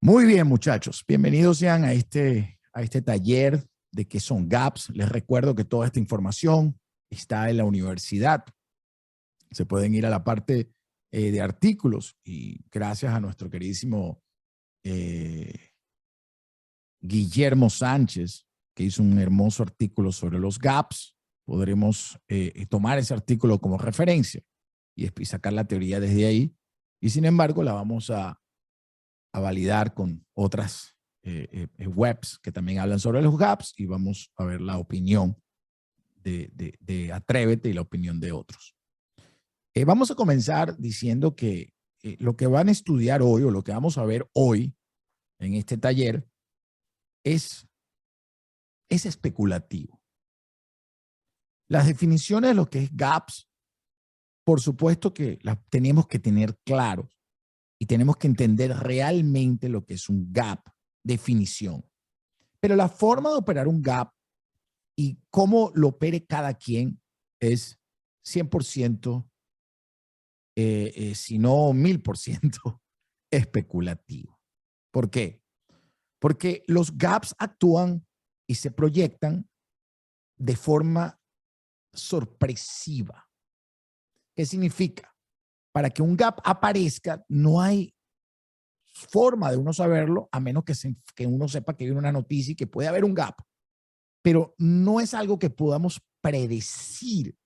Muy bien, muchachos. Bienvenidos sean a este taller de qué son gaps. Les recuerdo que toda esta información está en la universidad. Se pueden ir a la parte de artículos y gracias a nuestro queridísimo Guillermo Sánchez, que hizo un hermoso artículo sobre los gaps, podremos tomar ese artículo como referencia y sacar la teoría desde ahí. Y sin embargo, la vamos a validar con otras webs que también hablan sobre los gaps y vamos a ver la opinión de Atrévete y la opinión de otros. Vamos a comenzar diciendo que lo que van a estudiar hoy o lo que vamos a ver hoy en este taller es especulativo. Las definiciones de lo que es gaps, por supuesto que las tenemos que tener claros y tenemos que entender realmente lo que es un gap, definición. Pero la forma de operar un gap y cómo lo opere cada quien es 100%, si no 1000% especulativo. ¿Por qué? Porque los gaps actúan y se proyectan de forma sorpresiva. ¿Qué significa? Para que un gap aparezca, no hay forma de uno saberlo, a menos que uno sepa que viene una noticia y que puede haber un gap. Pero no es algo que podamos predecir.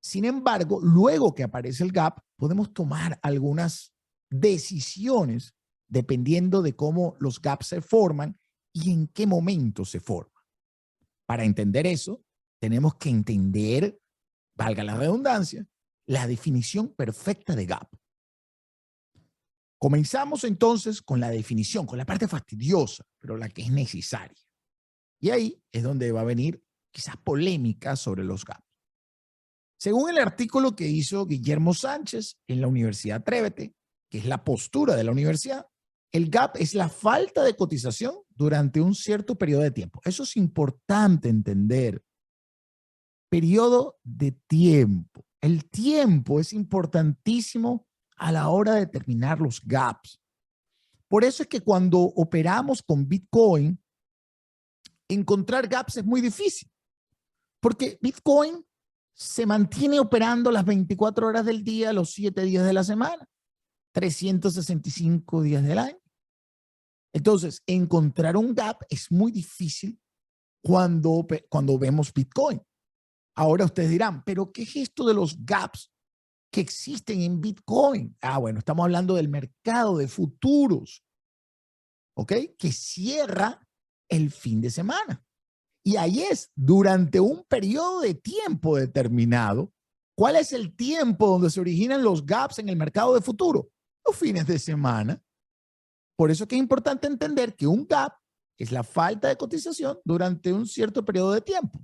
Sin embargo, luego que aparece el gap, podemos tomar algunas decisiones dependiendo de cómo los gaps se forman y en qué momento se forman. Para entender eso, tenemos que entender, valga la redundancia, la definición perfecta de gap. Comenzamos entonces con la definición, con la parte fastidiosa, pero la que es necesaria. Y ahí es donde va a venir quizás polémica sobre los gaps. Según el artículo que hizo Guillermo Sánchez en la Universidad Atrévete, que es la postura de la universidad, el gap es la falta de cotización durante un cierto periodo de tiempo. Eso es importante entender. Periodo de tiempo. El tiempo es importantísimo a la hora de determinar los gaps. Por eso es que cuando operamos con Bitcoin, encontrar gaps es muy difícil, porque Bitcoin se mantiene operando las 24 horas del día, los 7 días de la semana, 365 días del año. Entonces, encontrar un gap es muy difícil cuando vemos Bitcoin. Ahora ustedes dirán, ¿pero qué es esto de los gaps que existen en Bitcoin? Bueno, estamos hablando del mercado de futuros, ¿ok? Que cierra el fin de semana. Y ahí es, durante un periodo de tiempo determinado, ¿cuál es el tiempo donde se originan los gaps en el mercado de futuro? Los fines de semana. Por eso es que es importante entender que un gap es la falta de cotización durante un cierto periodo de tiempo.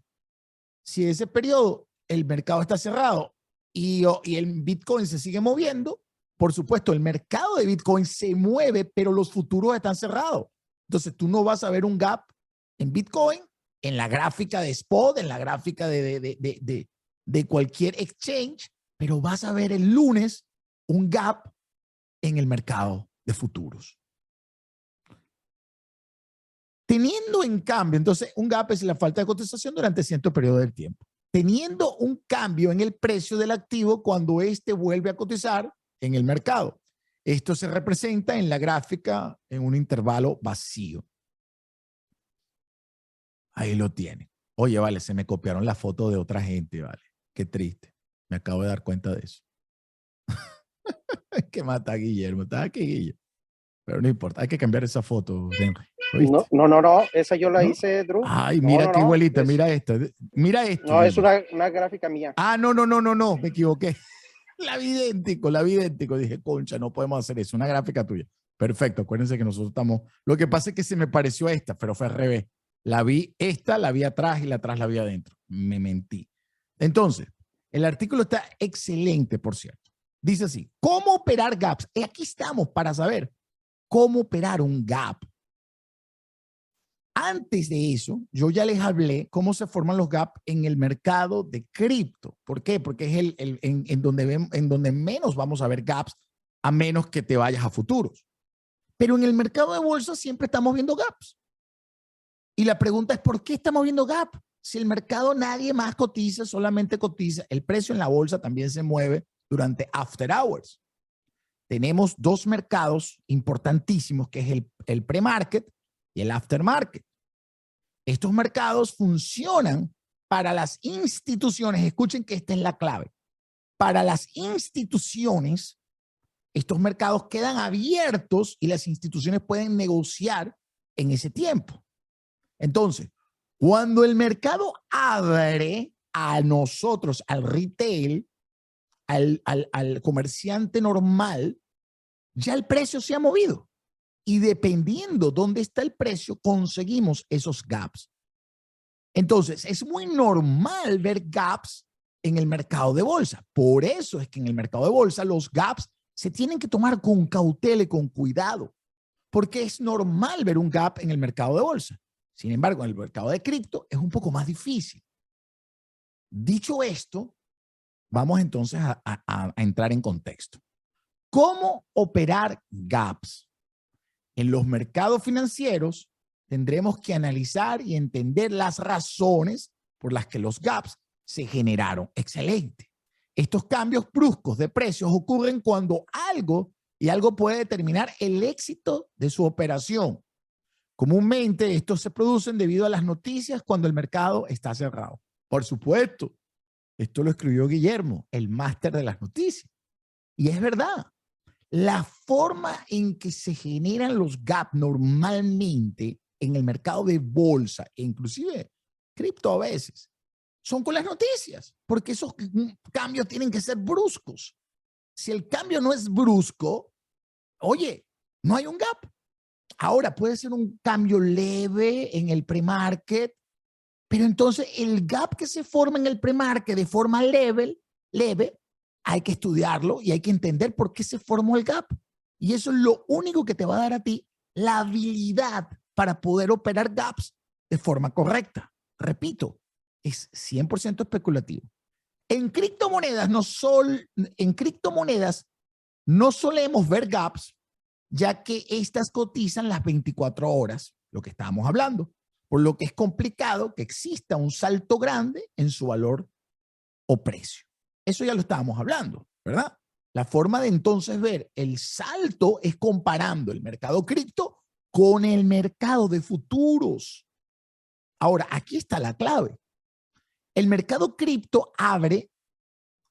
Si ese periodo el mercado está cerrado y el Bitcoin se sigue moviendo, por supuesto, el mercado de Bitcoin se mueve, pero los futuros están cerrados. Entonces, tú no vas a ver un gap en Bitcoin, en la gráfica de spot, en la gráfica de cualquier exchange, pero vas a ver el lunes un gap en el mercado de futuros. Teniendo en cambio, entonces, un gap es la falta de cotización durante cierto periodo del tiempo. Teniendo un cambio en el precio del activo cuando éste vuelve a cotizar en el mercado. Esto se representa en la gráfica en un intervalo vacío. Ahí lo tienen. Oye, vale, se me copiaron la foto de otra gente, vale. Qué triste. Me acabo de dar cuenta de eso. Que mata a Guillermo. Está aquí, Guillermo. Pero no importa, hay que cambiar esa foto, Henry. No, esa yo la hice, Drew. Ay, mira qué igualita, mira esta. Mira esto. No, es una gráfica mía. No, me equivoqué. La vi idéntico. Dije, concha, no podemos hacer eso, una gráfica tuya. Perfecto, acuérdense que nosotros estamos... Lo que pasa es que se me pareció esta, pero fue al revés. La vi atrás y la atrás la vi adentro. Me mentí. Entonces, el artículo está excelente, por cierto. Dice así, ¿cómo operar gaps? Y aquí estamos para saber cómo operar un gap. Antes de eso, yo ya les hablé cómo se forman los gaps en el mercado de cripto. ¿Por qué? Porque es en donde menos vamos a ver gaps, a menos que te vayas a futuros. Pero en el mercado de bolsa siempre estamos viendo gaps. Y la pregunta es, ¿por qué estamos viendo gap? Si el mercado nadie más cotiza, solamente cotiza. El precio en la bolsa también se mueve durante after hours. Tenemos dos mercados importantísimos, que es el pre-market y el aftermarket. Estos mercados funcionan para las instituciones. Escuchen que esta es la clave. Para las instituciones, estos mercados quedan abiertos y las instituciones pueden negociar en ese tiempo. Entonces, cuando el mercado abre a nosotros, al retail, al comerciante normal, ya el precio se ha movido. Y dependiendo dónde está el precio, conseguimos esos gaps. Entonces, es muy normal ver gaps en el mercado de bolsa. Por eso es que en el mercado de bolsa los gaps se tienen que tomar con cautela y con cuidado, porque es normal ver un gap en el mercado de bolsa. Sin embargo, en el mercado de cripto es un poco más difícil. Dicho esto, vamos entonces a entrar en contexto. ¿Cómo operar gaps? En los mercados financieros tendremos que analizar y entender las razones por las que los gaps se generaron. Excelente. Estos cambios bruscos de precios ocurren cuando algo puede determinar el éxito de su operación. Comúnmente estos se producen debido a las noticias cuando el mercado está cerrado. Por supuesto, esto lo escribió Guillermo, el máster de las noticias. Y es verdad. La forma en que se generan los gaps normalmente en el mercado de bolsa, e inclusive cripto a veces, son con las noticias, porque esos cambios tienen que ser bruscos. Si el cambio no es brusco, oye, no hay un gap. Ahora puede ser un cambio leve en el pre-market, pero entonces el gap que se forma en el pre-market de forma leve, hay que estudiarlo y hay que entender por qué se formó el gap. Y eso es lo único que te va a dar a ti la habilidad para poder operar gaps de forma correcta. Repito, es 100% especulativo. En criptomonedas no solemos ver gaps, ya que estas cotizan las 24 horas, lo que estábamos hablando, por lo que es complicado que exista un salto grande en su valor o precio. Eso ya lo estábamos hablando, ¿verdad? La forma de entonces ver el salto es comparando el mercado cripto con el mercado de futuros. Ahora, aquí está la clave. El mercado cripto abre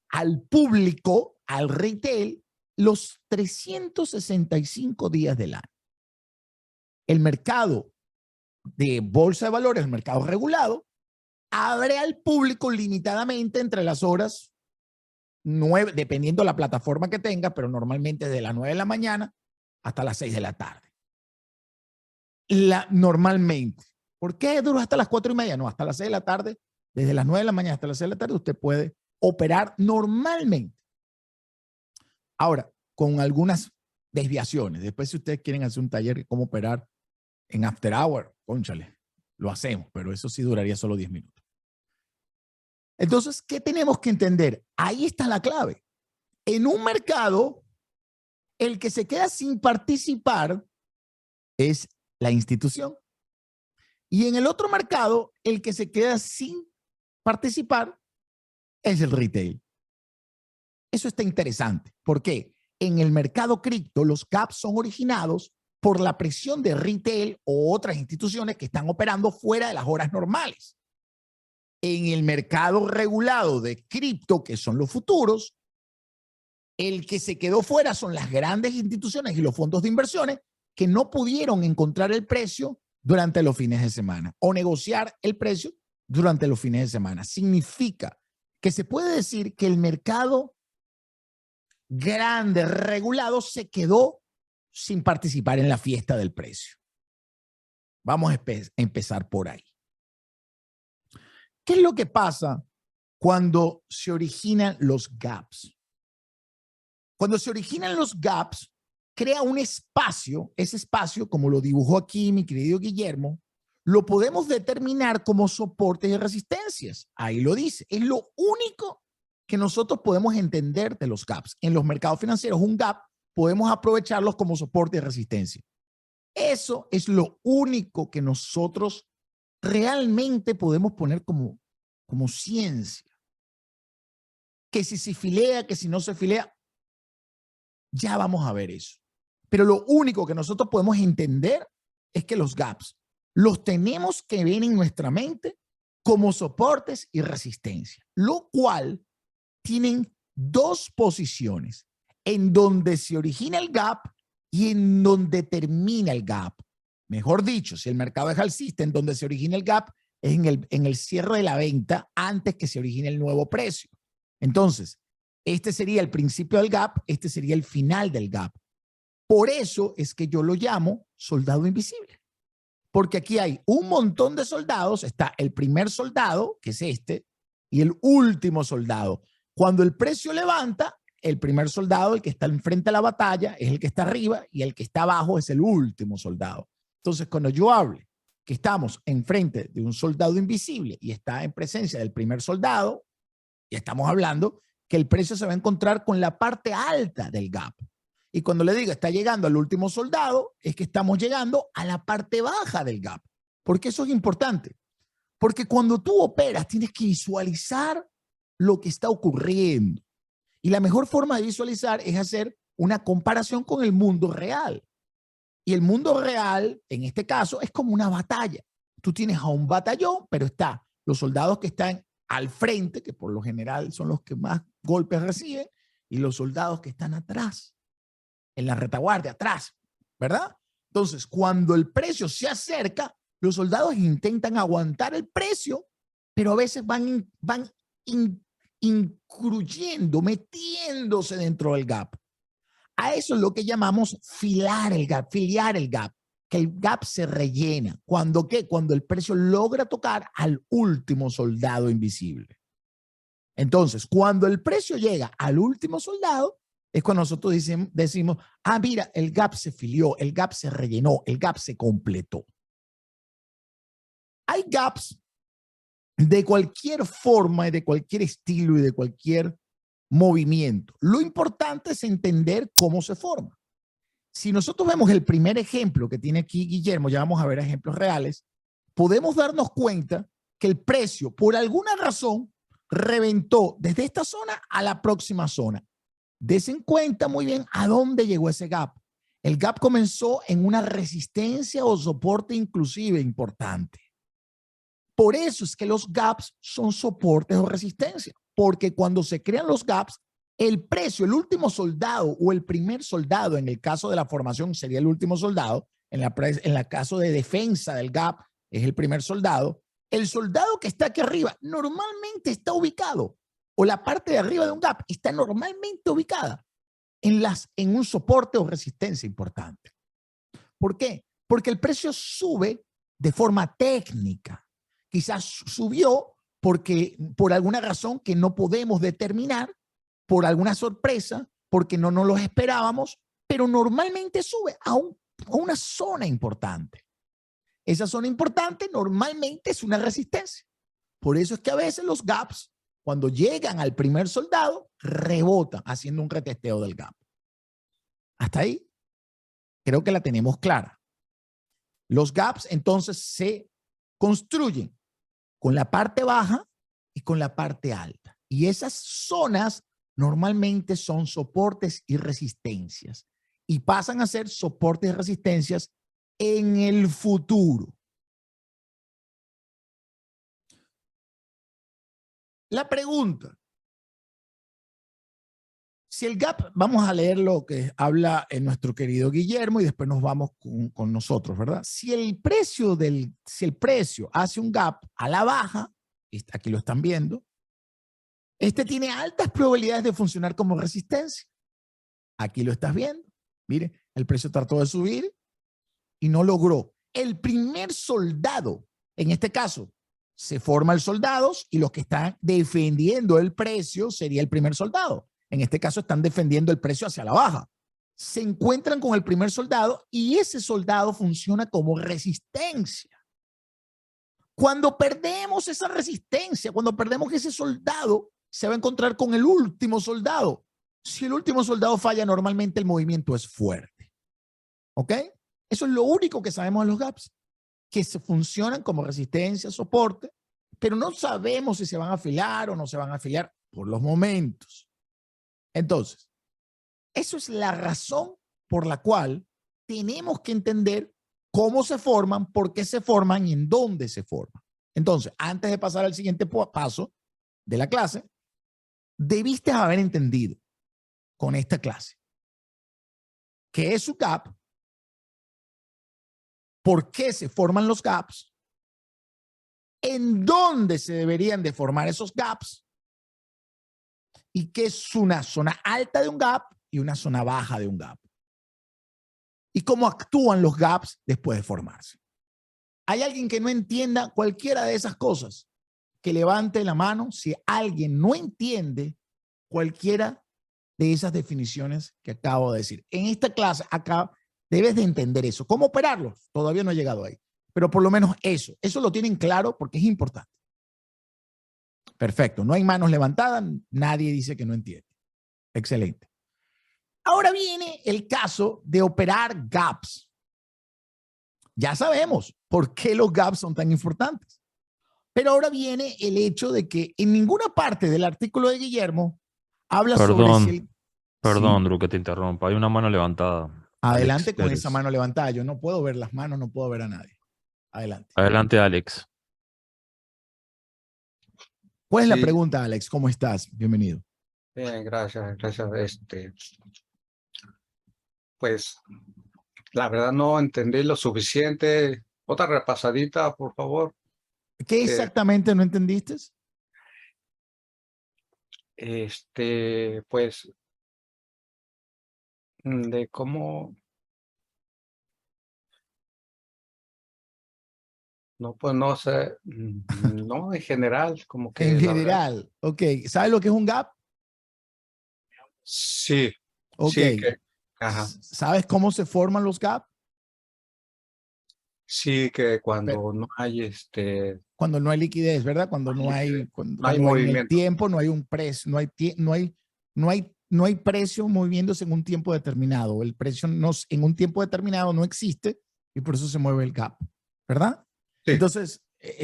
al público, al retail, los 365 días del año. El mercado de bolsa de valores, el mercado regulado, abre al público limitadamente entre las horas 9, dependiendo de la plataforma que tenga, pero normalmente de las 9 de la mañana hasta las 6 de la tarde. Normalmente. ¿Por qué dura hasta las 4:30? No, hasta las 6 de la tarde. Desde las 9 de la mañana hasta las 6 de la tarde usted puede operar normalmente. Ahora, con algunas desviaciones. Después, si ustedes quieren hacer un taller de cómo operar en after hour, cónchale, lo hacemos, pero eso sí duraría solo 10 minutos. Entonces, ¿qué tenemos que entender? Ahí está la clave. En un mercado, el que se queda sin participar es la institución. Y en el otro mercado, el que se queda sin participar es el retail. Eso está interesante. ¿Por qué? En el mercado cripto, los gaps son originados por la presión de retail o otras instituciones que están operando fuera de las horas normales. En el mercado regulado de cripto, que son los futuros, el que se quedó fuera son las grandes instituciones y los fondos de inversiones que no pudieron encontrar el precio durante los fines de semana o negociar el precio durante los fines de semana. Significa que se puede decir que el mercado grande, regulado, se quedó sin participar en la fiesta del precio. Vamos a empezar por ahí. ¿Qué es lo que pasa cuando se originan los gaps? Cuando se originan los gaps, crea un espacio. Ese espacio, como lo dibujó aquí mi querido Guillermo, lo podemos determinar como soportes y resistencias. Ahí lo dice. Es lo único que nosotros podemos entender de los gaps. En los mercados financieros, un gap podemos aprovecharlos como soporte y resistencia. Eso es lo único que nosotros realmente podemos poner como ciencia. Que si se filea, que si no se filea, ya vamos a ver eso. Pero lo único que nosotros podemos entender es que los gaps los tenemos que ver en nuestra mente como soportes y resistencia, lo cual tienen dos posiciones, en donde se origina el gap y en donde termina el gap. Mejor dicho, si el mercado es alcista, en donde se origina el gap es en el cierre de la venta antes que se origine el nuevo precio. Entonces, este sería el principio del gap, este sería el final del gap. Por eso es que yo lo llamo soldado invisible. Porque aquí hay un montón de soldados, está el primer soldado, que es este, y el último soldado. Cuando el precio levanta, el primer soldado, el que está enfrente a la batalla, es el que está arriba y el que está abajo es el último soldado. Entonces, cuando yo hable que estamos enfrente de un soldado invisible y está en presencia del primer soldado, ya estamos hablando que el precio se va a encontrar con la parte alta del gap. Y cuando le diga está llegando al último soldado, es que estamos llegando a la parte baja del gap. Porque eso es importante. Porque cuando tú operas, tienes que visualizar lo que está ocurriendo. Y la mejor forma de visualizar es hacer una comparación con el mundo real. Y el mundo real, en este caso, es como una batalla. Tú tienes a un batallón, pero está los soldados que están al frente, que por lo general son los que más golpes reciben, y los soldados que están atrás, en la retaguardia, atrás, ¿verdad? Entonces, cuando el precio se acerca, los soldados intentan aguantar el precio, pero a veces van incluyendo, metiéndose dentro del gap. A eso es lo que llamamos filar el gap, filiar el gap, que el gap se rellena. ¿Cuándo qué? Cuando el precio logra tocar al último soldado invisible. Entonces, cuando el precio llega al último soldado, es cuando nosotros decimos, ah, mira, el gap se filió, el gap se rellenó, el gap se completó. Hay gaps de cualquier forma y de cualquier estilo y de cualquier movimiento. Lo importante es entender cómo se forma. Si nosotros vemos el primer ejemplo que tiene aquí Guillermo, ya vamos a ver ejemplos reales, podemos darnos cuenta que el precio, por alguna razón, reventó desde esta zona a la próxima zona. Desen en cuenta muy bien a dónde llegó ese gap. El gap comenzó en una resistencia o soporte inclusive importante. Por eso es que los gaps son soportes o resistencia, porque cuando se crean los gaps, el precio, el último soldado o el primer soldado, en el caso de la formación sería el último soldado, en la caso de defensa del gap es el primer soldado, el soldado que está aquí arriba normalmente está ubicado, o la parte de arriba de un gap está normalmente ubicada en un soporte o resistencia importante. ¿Por qué? Porque el precio sube de forma técnica. Quizás subió porque por alguna razón que no podemos determinar, por alguna sorpresa, porque no nos lo esperábamos, pero normalmente sube a una zona importante. Esa zona importante normalmente es una resistencia. Por eso es que a veces los gaps, cuando llegan al primer soldado, rebotan haciendo un retesteo del gap. Hasta ahí creo que la tenemos clara. Los gaps entonces se construyen con la parte baja y con la parte alta. Y esas zonas normalmente son soportes y resistencias y pasan a ser soportes y resistencias en el futuro. La pregunta, si el gap, vamos a leer lo que habla nuestro querido Guillermo y después nos vamos con nosotros, ¿verdad? Si el precio hace un gap a la baja, aquí lo están viendo, este tiene altas probabilidades de funcionar como resistencia. Aquí lo estás viendo. Mire, el precio trató de subir y no logró. El primer soldado, en este caso, se forman soldados y los que están defendiendo el precio sería el primer soldado. En este caso están defendiendo el precio hacia la baja. Se encuentran con el primer soldado y ese soldado funciona como resistencia. Cuando perdemos esa resistencia, cuando perdemos ese soldado, se va a encontrar con el último soldado. Si el último soldado falla, normalmente el movimiento es fuerte. ¿Ok? Eso es lo único que sabemos de los gaps, que se funcionan como resistencia, soporte, pero no sabemos si se van a afilar o no se van a afilar por los momentos. Entonces, eso es la razón por la cual tenemos que entender cómo se forman, por qué se forman y en dónde se forman. Entonces, antes de pasar al siguiente paso de la clase, debiste haber entendido con esta clase qué es un gap, por qué se forman los gaps, en dónde se deberían de formar esos gaps y qué es una zona alta de un gap y una zona baja de un gap. Y cómo actúan los gaps después de formarse. ¿Hay alguien que no entienda cualquiera de esas cosas? Que levante la mano si alguien no entiende cualquiera de esas definiciones que acabo de decir. En esta clase acá debes de entender eso. ¿Cómo operarlos? Todavía no he llegado ahí. Pero por lo menos eso lo tienen claro porque es importante. Perfecto. No hay manos levantadas. Nadie dice que no entiende. Excelente. Ahora viene el caso de operar gaps. Ya sabemos por qué los gaps son tan importantes. Pero ahora viene el hecho de que en ninguna parte del artículo de Guillermo habla sobre si el... Perdón, ¿Sí? Drew, que te interrumpa. Hay una mano levantada. Alex Adelante con esa Pérez. mano levantada. Yo no puedo ver las manos, no puedo ver a nadie. Adelante. Adelante, Alex. ¿Cuál es la Sí, pregunta, Alex? ¿Cómo estás? Bienvenido. bien, gracias. Pues la verdad no entendí lo suficiente. Otra repasadita, por favor. ¿Qué Que, exactamente no entendiste? pues, de cómo, no, pues no sé, no, en general, como En que la verdad, general, ok. ¿Sabes lo que es un gap? sí, Ok. sí, ajá, ¿Sabes cómo se forman los gaps? sí, que Pero cuando no hay, cuando no hay liquidez, ¿verdad? Cuando no hay, no hay cuando en el movimiento. tiempo no hay un precio, no hay precio moviéndose en un tiempo determinado. El precio no, en un tiempo determinado no existe y por eso se mueve el gap, ¿verdad? Sí, Entonces,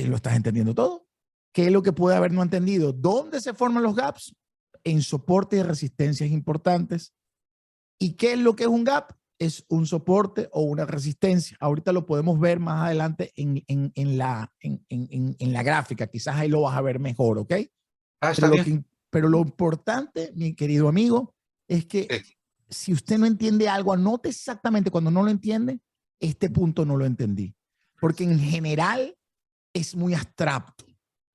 ¿lo estás entendiendo todo? ¿Qué es lo que puede haber no entendido? ¿Dónde se forman los gaps? En soporte y resistencias importantes. ¿Y qué es lo que es un gap? Es un soporte o una resistencia. Ahorita lo podemos ver más adelante en la gráfica. Quizás ahí lo vas a ver mejor, ¿ok? está bien. Pero lo importante, mi querido amigo, es que Sí, si usted no entiende algo, anote exactamente cuando no lo entiende, este punto no lo entendí. Porque en general es muy abstracto.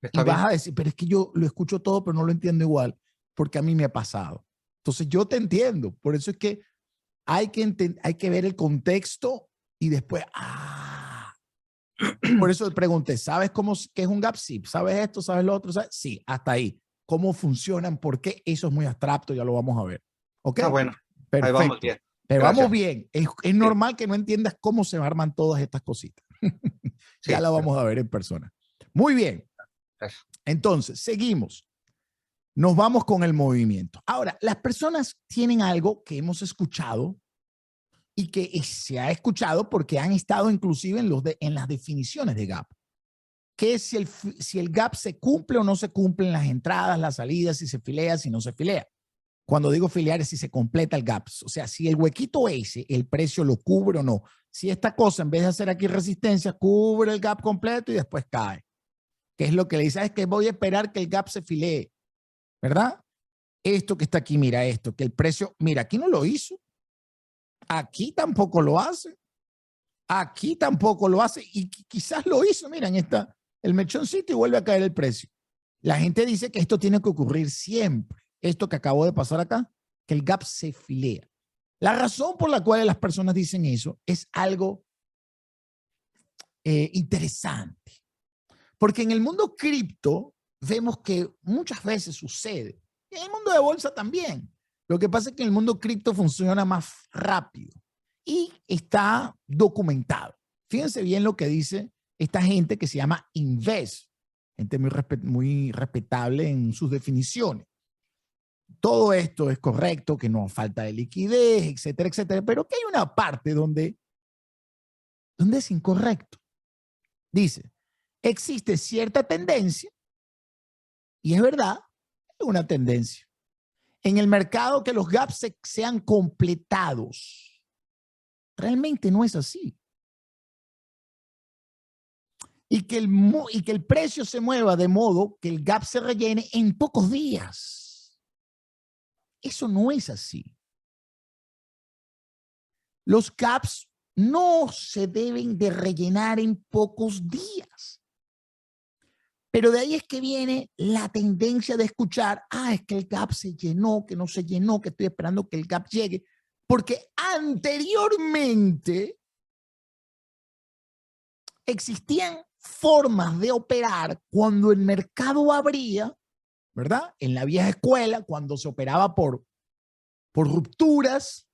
Y está vas bien. a decir, pero es que yo lo escucho todo, pero no lo entiendo igual, porque a mí me ha pasado. Entonces yo te entiendo. Por eso es que hay que ver el contexto y después, por eso pregunté, ¿sabes qué es un gap? Sí. ¿Sabes esto? ¿Sabes lo otro? ¿Sabes? Sí, hasta ahí. ¿Cómo funcionan? ¿Por qué? Eso es muy abstracto, ya lo vamos a ver. ¿Ok? Está bueno. Ahí vamos Perfecto. bien. Pero vamos Gracias. bien. Es Sí, normal que no entiendas cómo se arman todas estas cositas. Ya sí, la vamos a ver en persona. Muy bien. gracias. Entonces, seguimos. Nos vamos con el movimiento. Ahora, las personas tienen algo que hemos escuchado y que se ha escuchado porque han estado inclusive en las definiciones de gap, que es si el gap se cumple o no se cumple en las entradas, las salidas, si se filea, si no se filea. Cuando digo filear es si se completa el gap, o sea, si el huequito ese, el precio lo cubre o no. Si esta cosa, en vez de hacer aquí resistencia, cubre el gap completo y después cae. ¿Qué es lo que le dice? Es que voy a esperar que el gap se filee, ¿verdad? Esto que está aquí, mira esto, que el precio, mira, aquí no lo hizo, aquí tampoco lo hace, aquí tampoco lo hace y quizás lo hizo, miren, está el mechoncito y vuelve a caer el precio. La gente dice que esto tiene que ocurrir siempre. Esto que acabo de pasar acá, que el gap se filea. La razón por la cual las personas dicen eso es algo interesante. Porque en el mundo cripto vemos que muchas veces sucede. Y en el mundo de bolsa también. Lo que pasa es que en el mundo cripto funciona más rápido y está documentado. Fíjense bien lo que dice esta gente que se llama Invest, gente muy respetable en sus definiciones. Todo esto es correcto, que no falta de liquidez, etcétera, etcétera, pero que hay una parte donde ¿Dónde es incorrecto? Dice, existe cierta tendencia, y es verdad, es una tendencia, en el mercado que los gaps sean completados. Realmente no es así. Y que el precio se mueva de modo que el gap se rellene en pocos días. Eso no es así. Los gaps no se deben de rellenar en pocos días. Pero de ahí es que viene la tendencia de escuchar, es que el gap se llenó, que no se llenó, que estoy esperando que el gap llegue. Porque anteriormente existían formas de operar cuando el mercado abría, ¿verdad? En la vieja escuela, cuando se operaba por rupturas,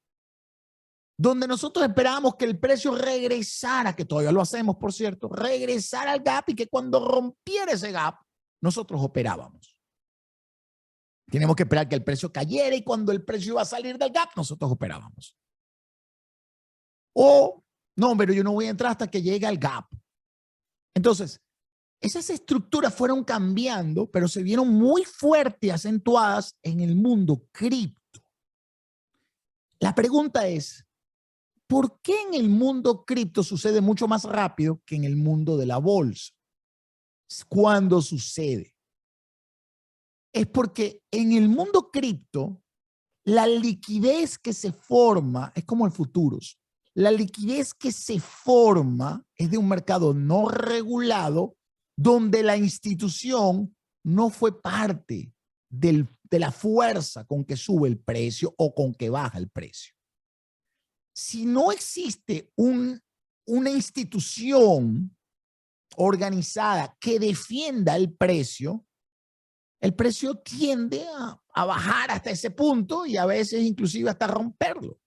donde nosotros esperábamos que el precio regresara, que todavía lo hacemos, por cierto, regresara al gap y que cuando rompiera ese gap, nosotros operábamos. Tenemos que esperar que el precio cayera y cuando el precio iba a salir del gap, nosotros operábamos. O, no, pero yo no voy a entrar hasta que llegue al gap. Entonces, esas estructuras fueron cambiando, pero se vieron muy fuertes y acentuadas en el mundo cripto. La pregunta es, ¿por qué en el mundo cripto sucede mucho más rápido que en el mundo de la bolsa? ¿Cuándo sucede? Es porque en el mundo cripto, la liquidez que se forma es como en futuros. La liquidez que se forma es de un mercado no regulado donde la institución no fue parte de la fuerza con que sube el precio o con que baja el precio. Si no existe una institución organizada que defienda el precio tiende a bajar hasta ese punto y a veces inclusive hasta romperlo.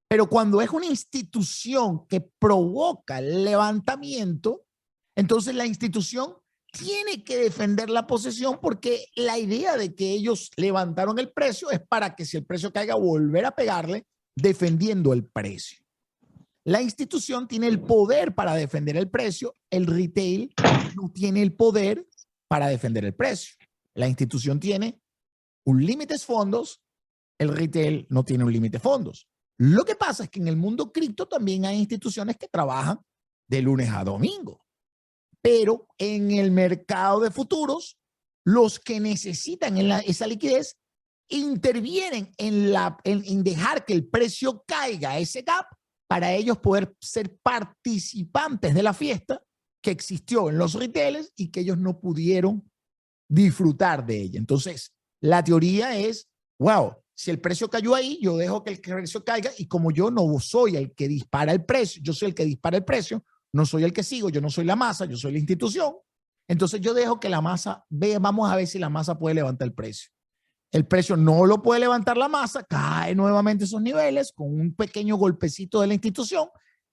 Pero cuando es una institución que provoca el levantamiento, entonces la institución tiene que defender la posición porque la idea de que ellos levantaron el precio es para que si el precio caiga volver a pegarle defendiendo el precio. La institución tiene el poder para defender el precio, el retail no tiene el poder para defender el precio. La institución tiene un límite de fondos, el retail no tiene un límite de fondos. Lo que pasa es que en el mundo cripto también hay instituciones que trabajan de lunes a domingo. Pero en el mercado de futuros, los que necesitan esa liquidez intervienen en dejar que el precio caiga a ese gap para ellos poder ser participantes de la fiesta que existió en los retailers y que ellos no pudieron disfrutar de ella. Entonces, la teoría es, wow, si el precio cayó ahí, yo dejo que el precio caiga y como yo no soy el que dispara el precio, yo soy el que dispara el precio, no soy el que sigo, yo no soy la masa, yo soy la institución. Entonces yo dejo que la masa, vamos a ver si la masa puede levantar el precio. El precio no lo puede levantar la masa, cae nuevamente esos niveles con un pequeño golpecito de la institución,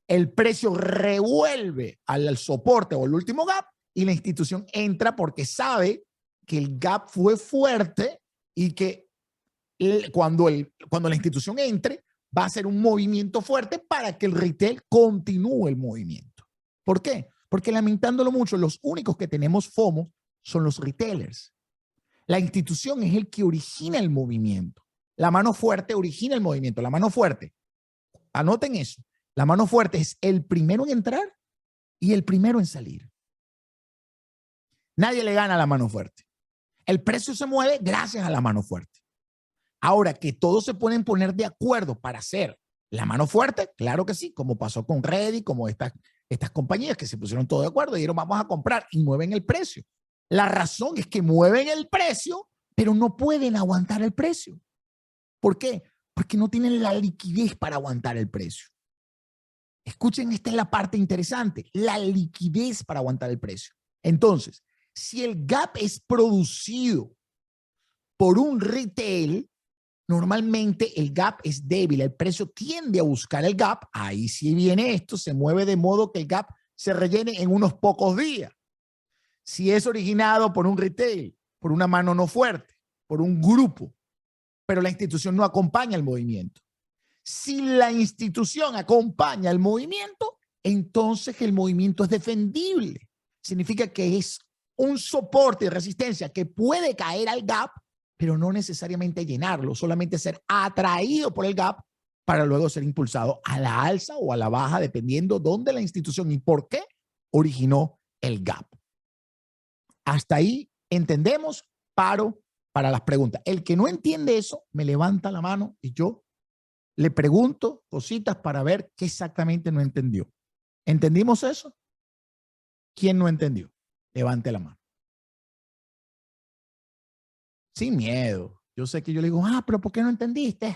el precio revuelve al soporte o el último gap y la institución entra porque sabe que el gap fue fuerte y que cuando la institución entre va a ser un movimiento fuerte para que el retail continúe el movimiento. ¿Por qué? Porque lamentándolo mucho, los únicos que tenemos FOMO son los retailers. La institución es el que origina el movimiento. La mano fuerte origina el movimiento. La mano fuerte, anoten eso, la mano fuerte es el primero en entrar y el primero en salir. Nadie le gana a la mano fuerte. El precio se mueve gracias a la mano fuerte. Ahora, que todos se pueden poner de acuerdo para hacer la mano fuerte, claro que sí, como pasó con Reddit, como estas compañías que se pusieron todos de acuerdo y dijeron vamos a comprar y mueven el precio. La razón es que mueven el precio, pero no pueden aguantar el precio. ¿Por qué? Porque no tienen la liquidez para aguantar el precio. Escuchen, esta es la parte interesante, la liquidez para aguantar el precio. Entonces, si el gap es producido por un retail, normalmente el gap es débil, el precio tiende a buscar el gap, ahí sí viene esto, se mueve de modo que el gap se rellene en unos pocos días. Si es originado por un retail, por una mano no fuerte, por un grupo, pero la institución no acompaña el movimiento. Si la institución acompaña el movimiento, entonces el movimiento es defendible. Significa que es un soporte de resistencia que puede caer al gap, pero no necesariamente llenarlo, solamente ser atraído por el gap para luego ser impulsado a la alza o a la baja, dependiendo dónde la institución y por qué originó el gap. Hasta ahí entendemos. Paro para las preguntas. El que no entiende eso, me levanta la mano y yo le pregunto cositas para ver qué exactamente no entendió. ¿Entendimos eso? ¿Quién no entendió? Levante la mano. Sin miedo. Yo sé que yo le digo, pero ¿por qué no entendiste?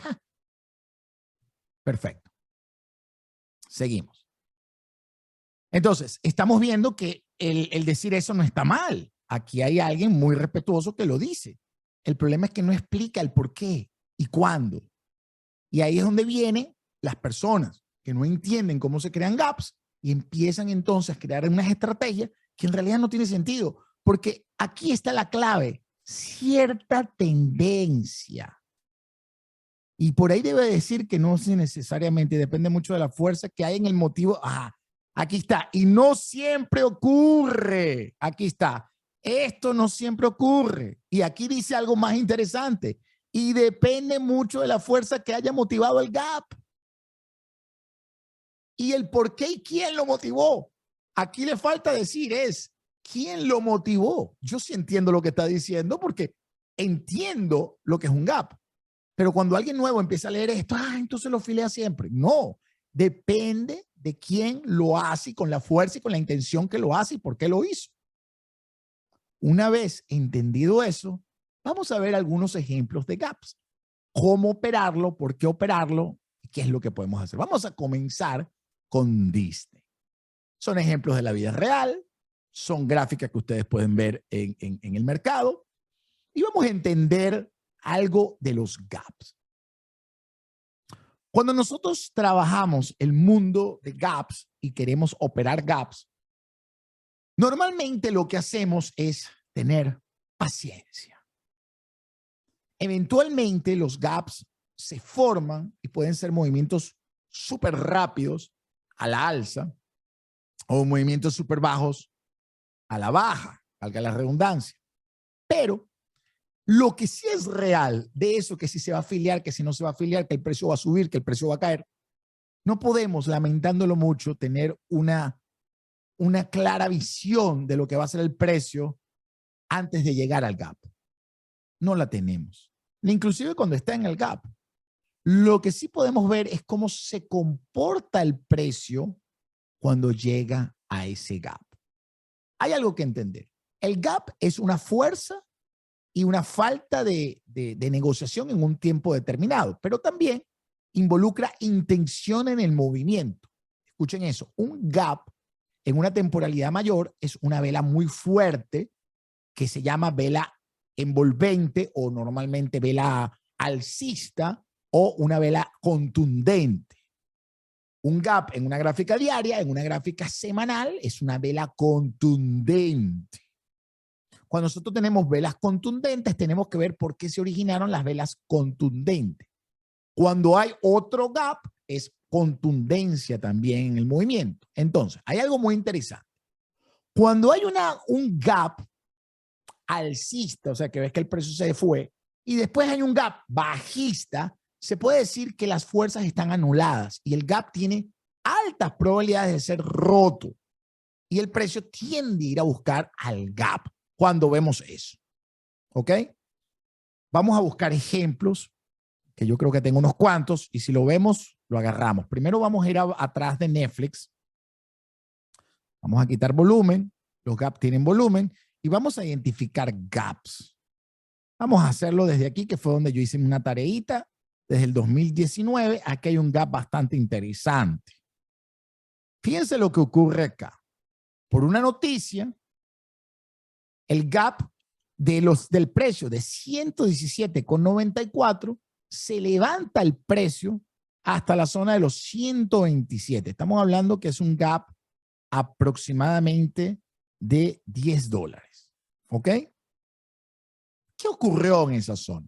Perfecto. Seguimos. Entonces, estamos viendo que el decir eso no está mal. Aquí hay alguien muy respetuoso que lo dice. El problema es que no explica el por qué y cuándo. Y ahí es donde vienen las personas que no entienden cómo se crean gaps y empiezan entonces a crear unas estrategias que en realidad no tiene sentido. Porque aquí está la clave, cierta tendencia. Y por ahí debe decir que no es necesariamente, depende mucho de la fuerza que hay en el motivo. Aquí está. Y no siempre ocurre. Aquí está. Esto no siempre ocurre. Y aquí dice algo más interesante. Y depende mucho de la fuerza que haya motivado el gap. Y el por qué y quién lo motivó. Aquí le falta decir quién lo motivó. Yo sí entiendo lo que está diciendo porque entiendo lo que es un gap. Pero cuando alguien nuevo empieza a leer esto, entonces lo filea siempre. No, depende de quién lo hace y con la fuerza y con la intención que lo hace y por qué lo hizo. Una vez entendido eso, vamos a ver algunos ejemplos de gaps. Cómo operarlo, por qué operarlo y qué es lo que podemos hacer. Vamos a comenzar con Disney. Son ejemplos de la vida real, son gráficas que ustedes pueden ver en el mercado y vamos a entender algo de los gaps. Cuando nosotros trabajamos el mundo de gaps y queremos operar gaps, normalmente lo que hacemos es tener paciencia. Eventualmente los gaps se forman y pueden ser movimientos súper rápidos a la alza o movimientos súper bajos a la baja, valga la redundancia. Pero lo que sí es real de eso, que si se va a afiliar, que si no se va a afiliar, que el precio va a subir, que el precio va a caer, no podemos, lamentándolo mucho, tener una clara visión de lo que va a ser el precio antes de llegar al gap. No la tenemos. Inclusive cuando está en el gap. Lo que sí podemos ver es cómo se comporta el precio cuando llega a ese gap. Hay algo que entender. El gap es una fuerza y una falta de negociación en un tiempo determinado, pero también involucra intención en el movimiento. Escuchen eso, un gap en una temporalidad mayor es una vela muy fuerte que se llama vela envolvente o normalmente vela alcista o una vela contundente. Un gap en una gráfica diaria, en una gráfica semanal, es una vela contundente. Cuando nosotros tenemos velas contundentes, tenemos que ver por qué se originaron las velas contundentes. Cuando hay otro gap, es contundencia también en el movimiento. Entonces, hay algo muy interesante. Cuando hay un gap alcista, o sea, que ves que el precio se fue, y después hay un gap bajista, se puede decir que las fuerzas están anuladas y el gap tiene altas probabilidades de ser roto. Y el precio tiende a ir a buscar al gap cuando vemos eso. ¿Ok? Vamos a buscar ejemplos, que yo creo que tengo unos cuantos, y si lo vemos, lo agarramos. Primero vamos a ir atrás de Netflix. Vamos a quitar volumen. Los gaps tienen volumen. Y vamos a identificar gaps. Vamos a hacerlo desde aquí, que fue donde yo hice una tareita. Desde el 2019, aquí hay un gap bastante interesante. Fíjense lo que ocurre acá. Por una noticia, el gap del precio de 117,94 se levanta el precio hasta la zona de los 127. Estamos hablando que es un gap aproximadamente de $10. ¿Ok? ¿Qué ocurrió en esa zona?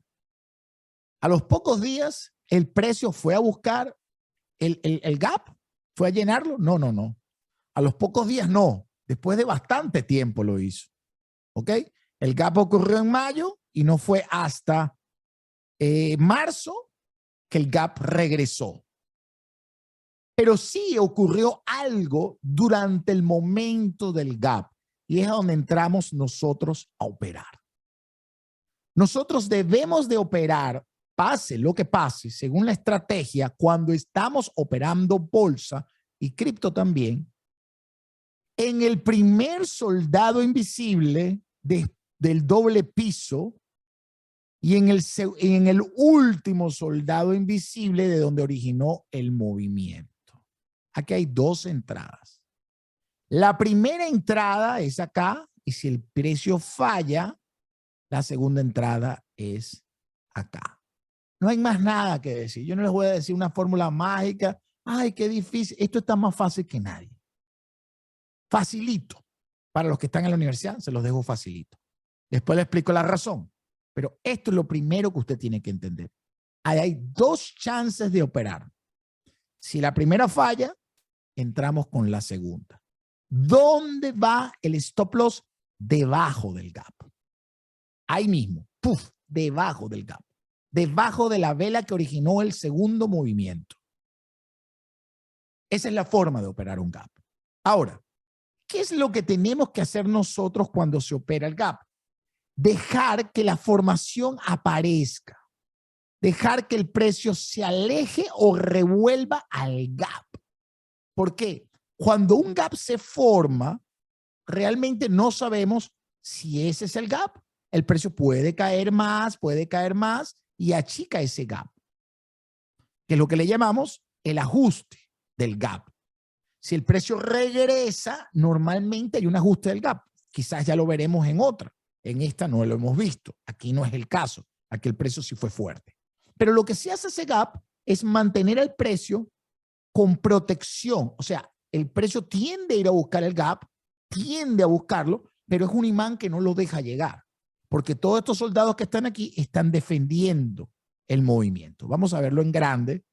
A los pocos días, el precio fue a buscar el gap, fue a llenarlo. No. A los pocos días no. Después de bastante tiempo lo hizo. ¿Ok? El gap ocurrió en mayo y no fue hasta marzo que el gap regresó. Pero sí ocurrió algo durante el momento del gap y es donde entramos nosotros a operar. Nosotros debemos de operar, pase lo que pase, según la estrategia, cuando estamos operando bolsa y cripto también, en el primer soldado invisible del doble piso y en el último soldado invisible de donde originó el movimiento. Aquí hay dos entradas. La primera entrada es acá y si el precio falla, la segunda entrada es acá. No hay más nada que decir. Yo no les voy a decir una fórmula mágica. Ay, qué difícil. Esto está más fácil que nadie. Facilito. Para los que están en la universidad, se los dejo facilito. Después les explico la razón. Pero esto es lo primero que usted tiene que entender. Hay dos chances de operar. Si la primera falla, entramos con la segunda. ¿Dónde va el stop loss? Debajo del gap. Ahí mismo, ¡puf!, debajo del gap. Debajo de la vela que originó el segundo movimiento. Esa es la forma de operar un gap. Ahora, ¿qué es lo que tenemos que hacer nosotros cuando se opera el gap? Dejar que la formación aparezca. Dejar que el precio se aleje o revuelva al gap. ¿Por qué? Cuando un gap se forma, realmente no sabemos si ese es el gap. El precio puede caer más y achica ese gap, que es lo que le llamamos el ajuste del gap. Si el precio regresa, normalmente hay un ajuste del gap. Quizás ya lo veremos en otra. En esta no lo hemos visto. Aquí no es el caso. Aquí el precio sí fue fuerte. Pero lo que sí hace ese gap es mantener el precio con protección. O sea, el precio tiende a ir a buscar el gap, tiende a buscarlo, pero es un imán que no lo deja llegar. Porque todos estos soldados que están aquí están defendiendo el movimiento. Vamos a verlo en grande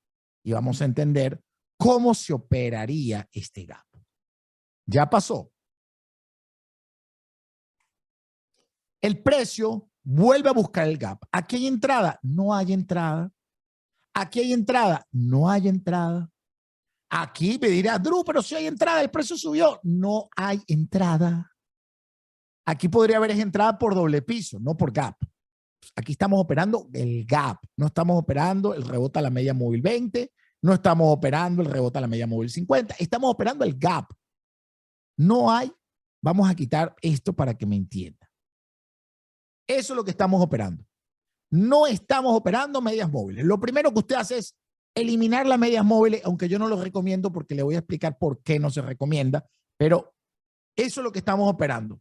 y vamos a entender cómo se operaría este gap. Ya pasó. El precio vuelve a buscar el gap. ¿Aquí hay entrada? No hay entrada. ¿Aquí hay entrada? No hay entrada. Aquí me dirá, Drew, pero si hay entrada, el precio subió. No hay entrada. Aquí podría haber entrada por doble piso, no por gap. Aquí estamos operando el gap. No estamos operando el rebote a la media móvil 20. No estamos operando el rebote a la media móvil 50. Estamos operando el gap. No hay. Vamos a quitar esto para que me entienda. Eso es lo que estamos operando. No estamos operando medias móviles. Lo primero que usted hace es eliminar las medias móviles, aunque yo no lo recomiendo porque le voy a explicar por qué no se recomienda, pero eso es lo que estamos operando.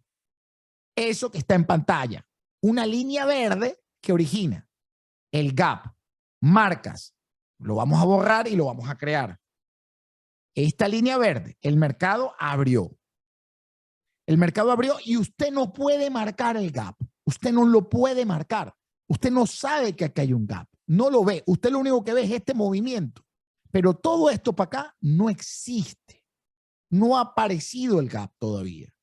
Eso que está en pantalla. Una línea verde que origina el gap. Marcas. Lo vamos a borrar y lo vamos a crear. Esta línea verde, el mercado abrió. El mercado abrió y usted no puede marcar el gap. Usted no lo puede marcar. Usted no sabe que aquí hay un gap. No lo ve. Usted lo único que ve es este movimiento. Pero todo esto para acá no existe. No ha aparecido el gap todavía.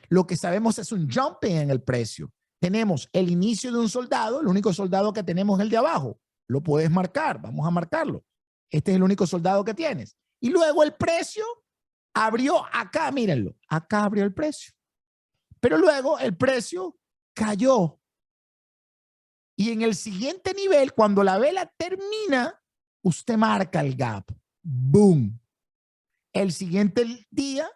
Lo que sabemos es un jumping en el precio. Tenemos el inicio de un soldado. El único soldado que tenemos es el de abajo. Lo puedes marcar. Vamos a marcarlo. Este es el único soldado que tienes. Y luego el precio abrió acá. Mírenlo. Acá abrió el precio. Pero luego el precio cayó. Y en el siguiente nivel, cuando la vela termina, usted marca el gap. ¡Boom! El siguiente día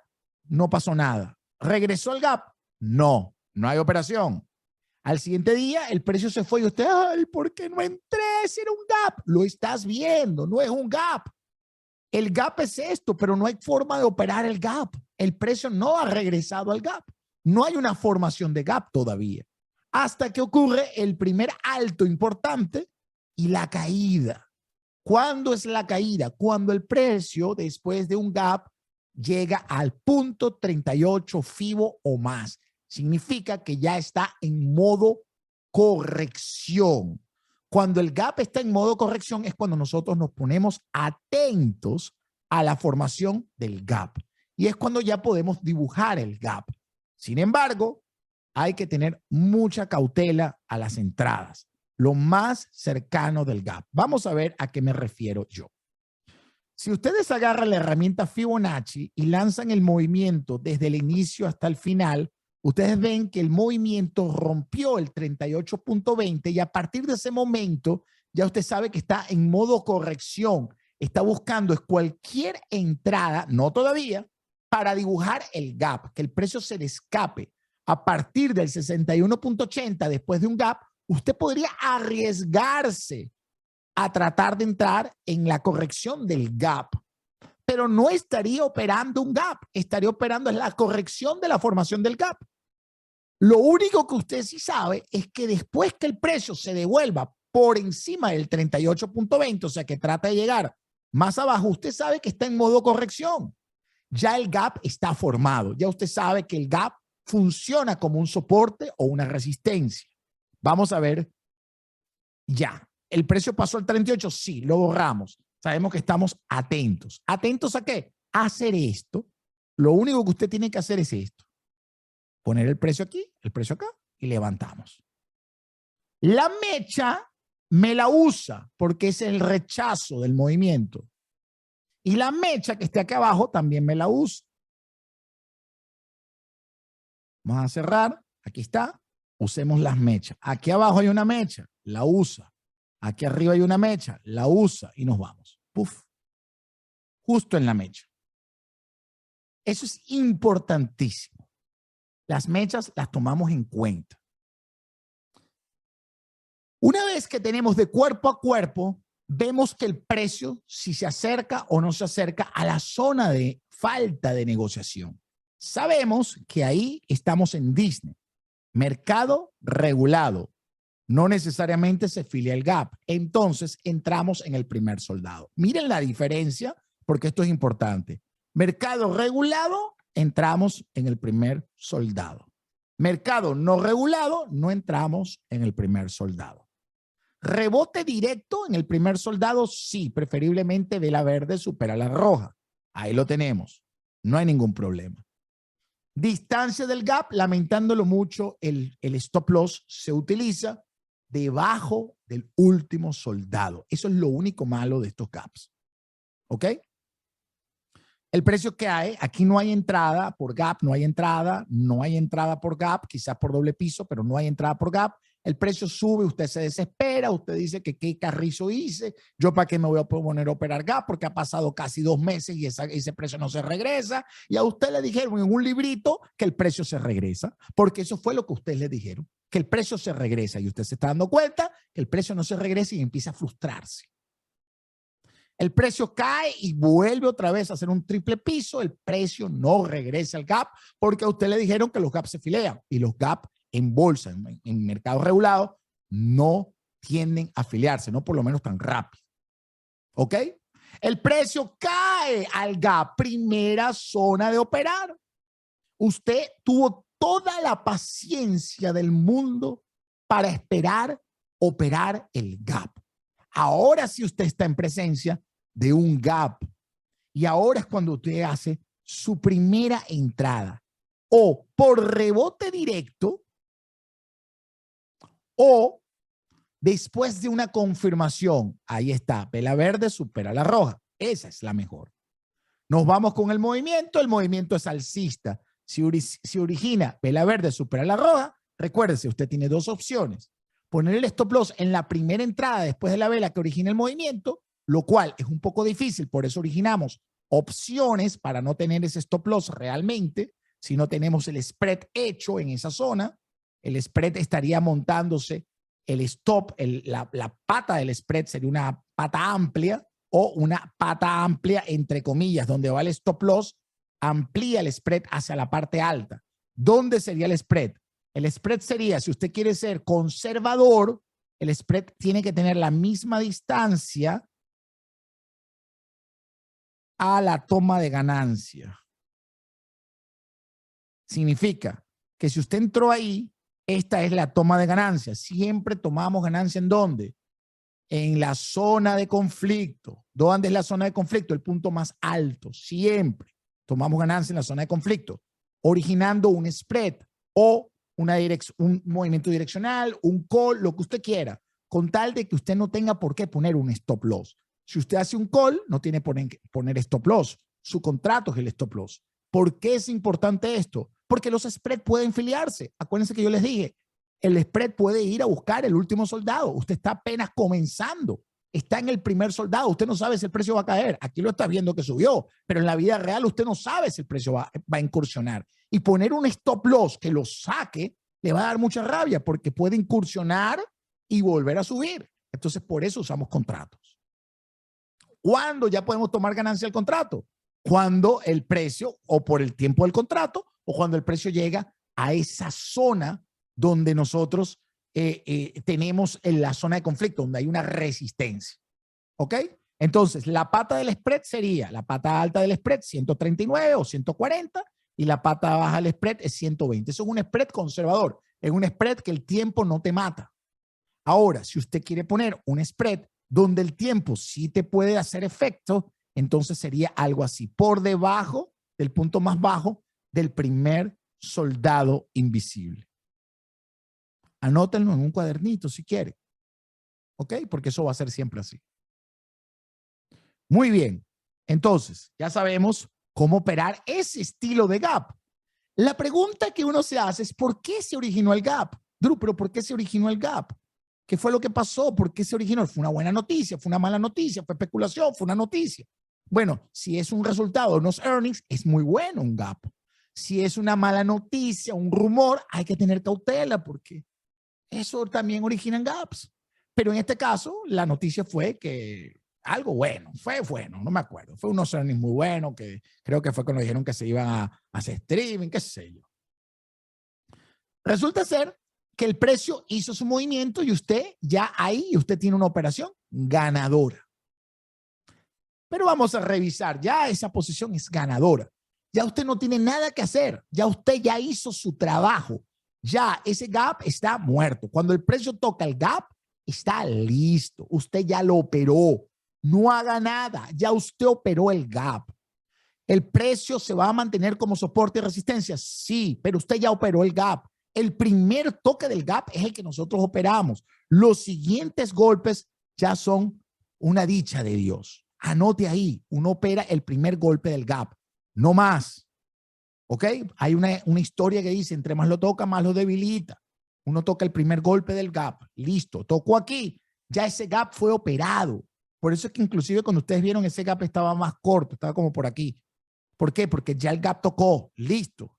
no pasó nada. ¿Regresó el gap? No, no hay operación. Al siguiente día el precio se fue y usted, ay, ¿por qué no entré? Si era un gap. Lo estás viendo, no es un gap. El gap es esto, pero no hay forma de operar el gap. El precio no ha regresado al gap. No hay una formación de gap todavía. Hasta que ocurre el primer alto importante y la caída. ¿Cuándo es la caída? Cuando el precio, después de un gap, llega al punto 38 FIBO o más. Significa que ya está en modo corrección. Cuando el gap está en modo corrección es cuando nosotros nos ponemos atentos a la formación del gap. y es cuando ya podemos dibujar el gap. Sin embargo, hay que tener mucha cautela a las entradas, lo más cercano del gap. Vamos a ver a qué me refiero yo. Si ustedes agarran la herramienta Fibonacci y lanzan el movimiento desde el inicio hasta el final, ustedes ven que el movimiento rompió el 38.20 y a partir de ese momento ya usted sabe que está en modo corrección. Está buscando cualquier entrada, no todavía, para dibujar el gap, que el precio se le escape. A partir del 61.80, después de un gap, usted podría arriesgarse a tratar de entrar en la corrección del gap, pero no estaría operando un gap, estaría operando en la corrección de la formación del gap. Lo único que usted sí sabe es que después que el precio se devuelva por encima del 38.20, o sea que trata de llegar más abajo, usted sabe que está en modo corrección. Ya el gap está formado, ya usted sabe que el gap funciona como un soporte o una resistencia. Vamos a ver ya. ¿El precio pasó al 38? Sí, lo borramos. Sabemos que estamos atentos. ¿Atentos a qué? A hacer esto. Lo único que usted tiene que hacer es esto. Poner el precio aquí, el precio acá y levantamos. La mecha me la usa porque es el rechazo del movimiento. Y la mecha que esté aquí abajo también me la usa. Vamos a cerrar. Aquí está. Usemos las mechas. Aquí abajo hay una mecha. La usa. Aquí arriba hay una mecha, la usa y nos vamos. Puf. Justo en la mecha. Eso es importantísimo. Las mechas las tomamos en cuenta. Una vez que tenemos de cuerpo a cuerpo, vemos que el precio, si se acerca o no se acerca a la zona de falta de negociación. Sabemos que ahí estamos en Disney. Mercado regulado. No necesariamente se filia el gap. Entonces entramos en el primer soldado. Miren la diferencia porque esto es importante. Mercado regulado, entramos en el primer soldado. Mercado no regulado, no entramos en el primer soldado. Rebote directo en el primer soldado, sí, preferiblemente vela verde supera la roja. Ahí lo tenemos. No hay ningún problema. Distancia del gap, lamentándolo mucho, el stop loss se utiliza debajo del último soldado. Eso es lo único malo de estos gaps. ¿Ok? El precio que hay, aquí no hay entrada por gap, no hay entrada por gap, quizás por doble piso, pero no hay entrada por gap. El precio sube, usted se desespera, usted dice que qué carrizo hice, yo para qué me voy a poner a operar gap porque ha pasado casi 2 meses y ese precio no se regresa. Y a usted le dijeron en un librito que el precio se regresa, porque eso fue lo que ustedes le dijeron, que el precio se regresa y usted se está dando cuenta que el precio no se regresa y empieza a frustrarse. El precio cae y vuelve otra vez a hacer un triple piso, el precio no regresa al gap porque a usted le dijeron que los gaps se filean y los gaps en bolsa, en mercado regulado, no tienden a afiliarse, no por lo menos tan rápido. ¿Ok? El precio cae al gap, primera zona de operar. Usted tuvo toda la paciencia del mundo para esperar operar el gap. Ahora sí usted está en presencia de un gap. Y ahora es cuando usted hace su primera entrada. O por rebote directo, o después de una confirmación. Ahí está, vela verde supera la roja. Esa es la mejor. Nos vamos con el movimiento es alcista. Si origina vela verde supera la roja, recuérdese, usted tiene 2 opciones. Poner el stop loss en la primera entrada después de la vela que origina el movimiento, lo cual es un poco difícil, por eso originamos opciones para no tener ese stop loss realmente. Si no tenemos el spread hecho en esa zona, el spread estaría montándose, el stop, la pata del spread sería una pata amplia o una pata amplia entre comillas, donde va el stop loss, amplía el spread hacia la parte alta. ¿Dónde sería el spread? El spread sería, si usted quiere ser conservador, el spread tiene que tener la misma distancia a la toma de ganancia. Significa que si usted entró ahí, esta es la toma de ganancia. Siempre tomamos ganancia ¿en dónde? En la zona de conflicto. ¿Dónde es la zona de conflicto? El punto más alto, siempre. tomamos ganancia en la zona de conflicto, originando un spread o un movimiento direccional, un call, lo que usted quiera, con tal de que usted no tenga por qué poner un stop loss. Si usted hace un call, no tiene por qué poner stop loss. Su contrato es el stop loss. ¿Por qué es importante esto? Porque los spreads pueden filiarse. Acuérdense que yo les dije, el spread puede ir a buscar el último soldado. Usted está apenas comenzando. Está en el primer soldado. Usted no sabe si el precio va a caer. Aquí lo está viendo que subió, pero en la vida real usted no sabe si el precio va a incursionar. Y poner un stop loss que lo saque le va a dar mucha rabia porque puede incursionar y volver a subir. Entonces, por eso usamos contratos. ¿Cuándo ya podemos tomar ganancia del contrato? Cuando el precio, o por el tiempo del contrato, o cuando el precio llega a esa zona donde nosotros tenemos en la zona de conflicto, donde hay una resistencia. ¿Ok? Entonces, la pata del spread sería, la pata alta del spread, 139 o 140, y la pata baja del spread es 120. Eso es un spread conservador. Es un spread que el tiempo no te mata. Ahora, si usted quiere poner un spread donde el tiempo sí te puede hacer efecto, entonces sería algo así, por debajo del punto más bajo del primer soldado invisible. Anótenlo en un cuadernito si quiere. ¿Ok? Porque eso va a ser siempre así. Muy bien. Entonces, ya sabemos cómo operar ese estilo de gap. La pregunta que uno se hace es, ¿por qué se originó el gap? Drew, ¿pero por qué se originó el gap? ¿Qué fue lo que pasó? ¿Por qué se originó? ¿Fue una buena noticia? ¿Fue una mala noticia? ¿Fue especulación? ¿Fue una noticia? Bueno, si es un resultado de unos earnings, es muy bueno un gap. Si es una mala noticia, un rumor, hay que tener cautela porque eso también origina gaps. Pero en este caso, la noticia fue que algo bueno, fue bueno, no me acuerdo. Fue unos earnings muy buenos que creo que fue cuando dijeron que se iban a hacer streaming, qué sé yo. Resulta ser que el precio hizo su movimiento y usted ya ahí, usted tiene una operación ganadora. Pero vamos a revisar, ya esa posición es ganadora. Ya usted no tiene nada que hacer, ya usted ya hizo su trabajo. Ya ese gap está muerto. Cuando el precio toca el gap, está listo. Usted ya lo operó. No haga nada. Ya usted operó el gap. ¿El precio se va a mantener como soporte y resistencia? Sí, pero usted ya operó el gap. El primer toque del gap es el que nosotros operamos. Los siguientes golpes ya son una dicha de Dios. Anote ahí. Uno opera el primer golpe del gap. No más. ¿Ok? Hay una historia que dice, entre más lo toca, más lo debilita. Uno toca el primer golpe del gap. Listo. Tocó aquí. Ya ese gap fue operado. Por eso es que inclusive cuando ustedes vieron ese gap estaba más corto. Estaba como por aquí. ¿Por qué? Porque ya el gap tocó. Listo.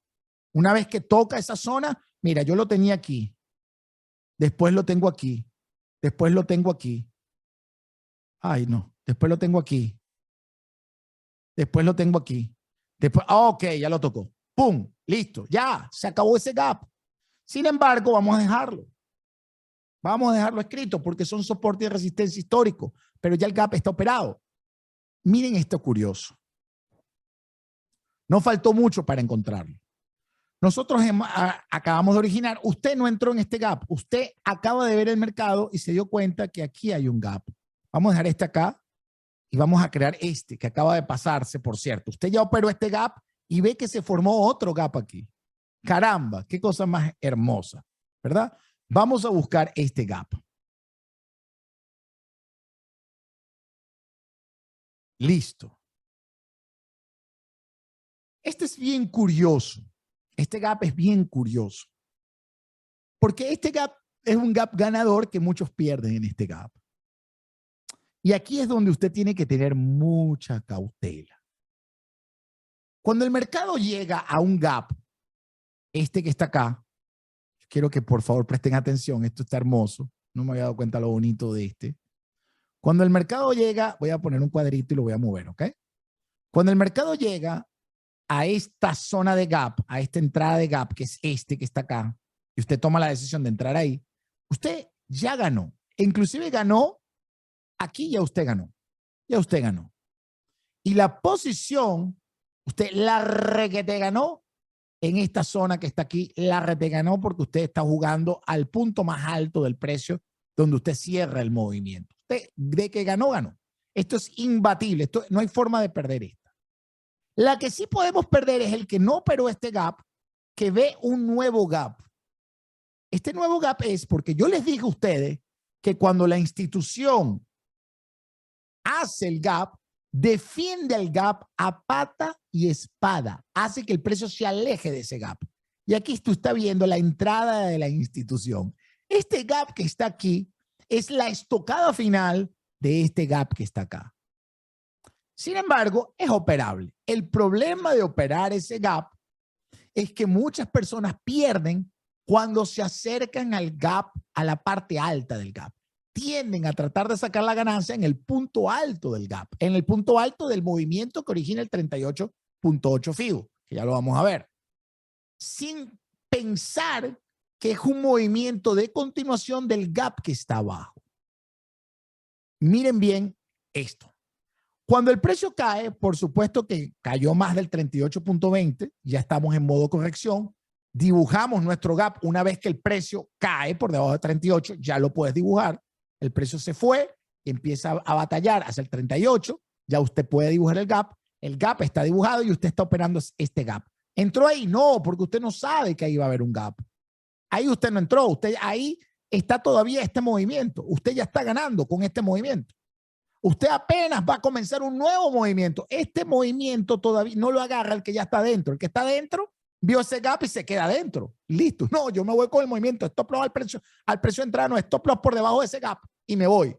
Una vez que toca esa zona, mira, yo lo tenía aquí. Después lo tengo aquí. Después lo tengo aquí. Ay, no. Después lo tengo aquí. Después lo tengo aquí. Después, ok, ya lo tocó. ¡Pum! Listo. Ya, se acabó ese gap. Sin embargo, vamos a dejarlo. Vamos a dejarlo escrito porque son soporte y resistencia histórico, pero ya el gap está operado. Miren esto curioso. No faltó mucho para encontrarlo. Nosotros acabamos de originar. Usted no entró en este gap. Usted acaba de ver el mercado y se dio cuenta que aquí hay un gap. Vamos a dejar este acá y vamos a crear este que acaba de pasarse, por cierto. Usted ya operó este gap y ve que se formó otro gap aquí. Caramba, qué cosa más hermosa, ¿verdad? Vamos a buscar este gap. Listo. Este es bien curioso. Este gap es bien curioso. Porque este gap es un gap ganador que muchos pierden en este gap. Y aquí es donde usted tiene que tener mucha cautela. Cuando el mercado llega a un gap, este que está acá, quiero que por favor presten atención, esto está hermoso, no me había dado cuenta lo bonito de este. Cuando el mercado llega, voy a poner un cuadrito y lo voy a mover, ¿ok? Cuando el mercado llega a esta zona de gap, a esta entrada de gap, que es este que está acá, y usted toma la decisión de entrar ahí, usted ya ganó. Inclusive ganó, aquí ya usted ganó. Ya usted ganó. Y la posición, usted la requete ganó en esta zona que está aquí, la requete ganó porque usted está jugando al punto más alto del precio donde usted cierra el movimiento. Usted de que ganó, ganó. Esto es imbatible. Esto, no hay forma de perder esta. La que sí podemos perder es el que no operó este gap, que ve un nuevo gap. Este nuevo gap es porque yo les dije a ustedes que cuando la institución hace el gap, defiende el gap a pata y espada, hace que el precio se aleje de ese gap. Y aquí tú estás viendo la entrada de la institución. Este gap que está aquí es la estocada final de este gap que está acá. Sin embargo, es operable. El problema de operar ese gap es que muchas personas pierden cuando se acercan al gap, a la parte alta del gap. Tienden a tratar de sacar la ganancia en el punto alto del gap, en el punto alto del movimiento que origina el 38.8 FIBO, que ya lo vamos a ver, sin pensar que es un movimiento de continuación del gap que está abajo. Miren bien esto. Cuando el precio cae, por supuesto que cayó más del 38.20, ya estamos en modo corrección, dibujamos nuestro gap una vez que el precio cae por debajo de 38, ya lo puedes dibujar, el precio se fue, empieza a batallar hacia el 38, ya usted puede dibujar el gap está dibujado y usted está operando este gap. ¿Entró ahí? No, porque usted no sabe que ahí va a haber un gap. Ahí usted no entró, usted ahí está todavía este movimiento, usted ya está ganando con este movimiento. Usted apenas va a comenzar un nuevo movimiento. Este movimiento todavía no lo agarra el que ya está dentro. El que está dentro vio ese gap y se queda dentro. Listo. No, yo me voy con el movimiento. Stop loss al precio de entrada, no, stop loss por debajo de ese gap y me voy.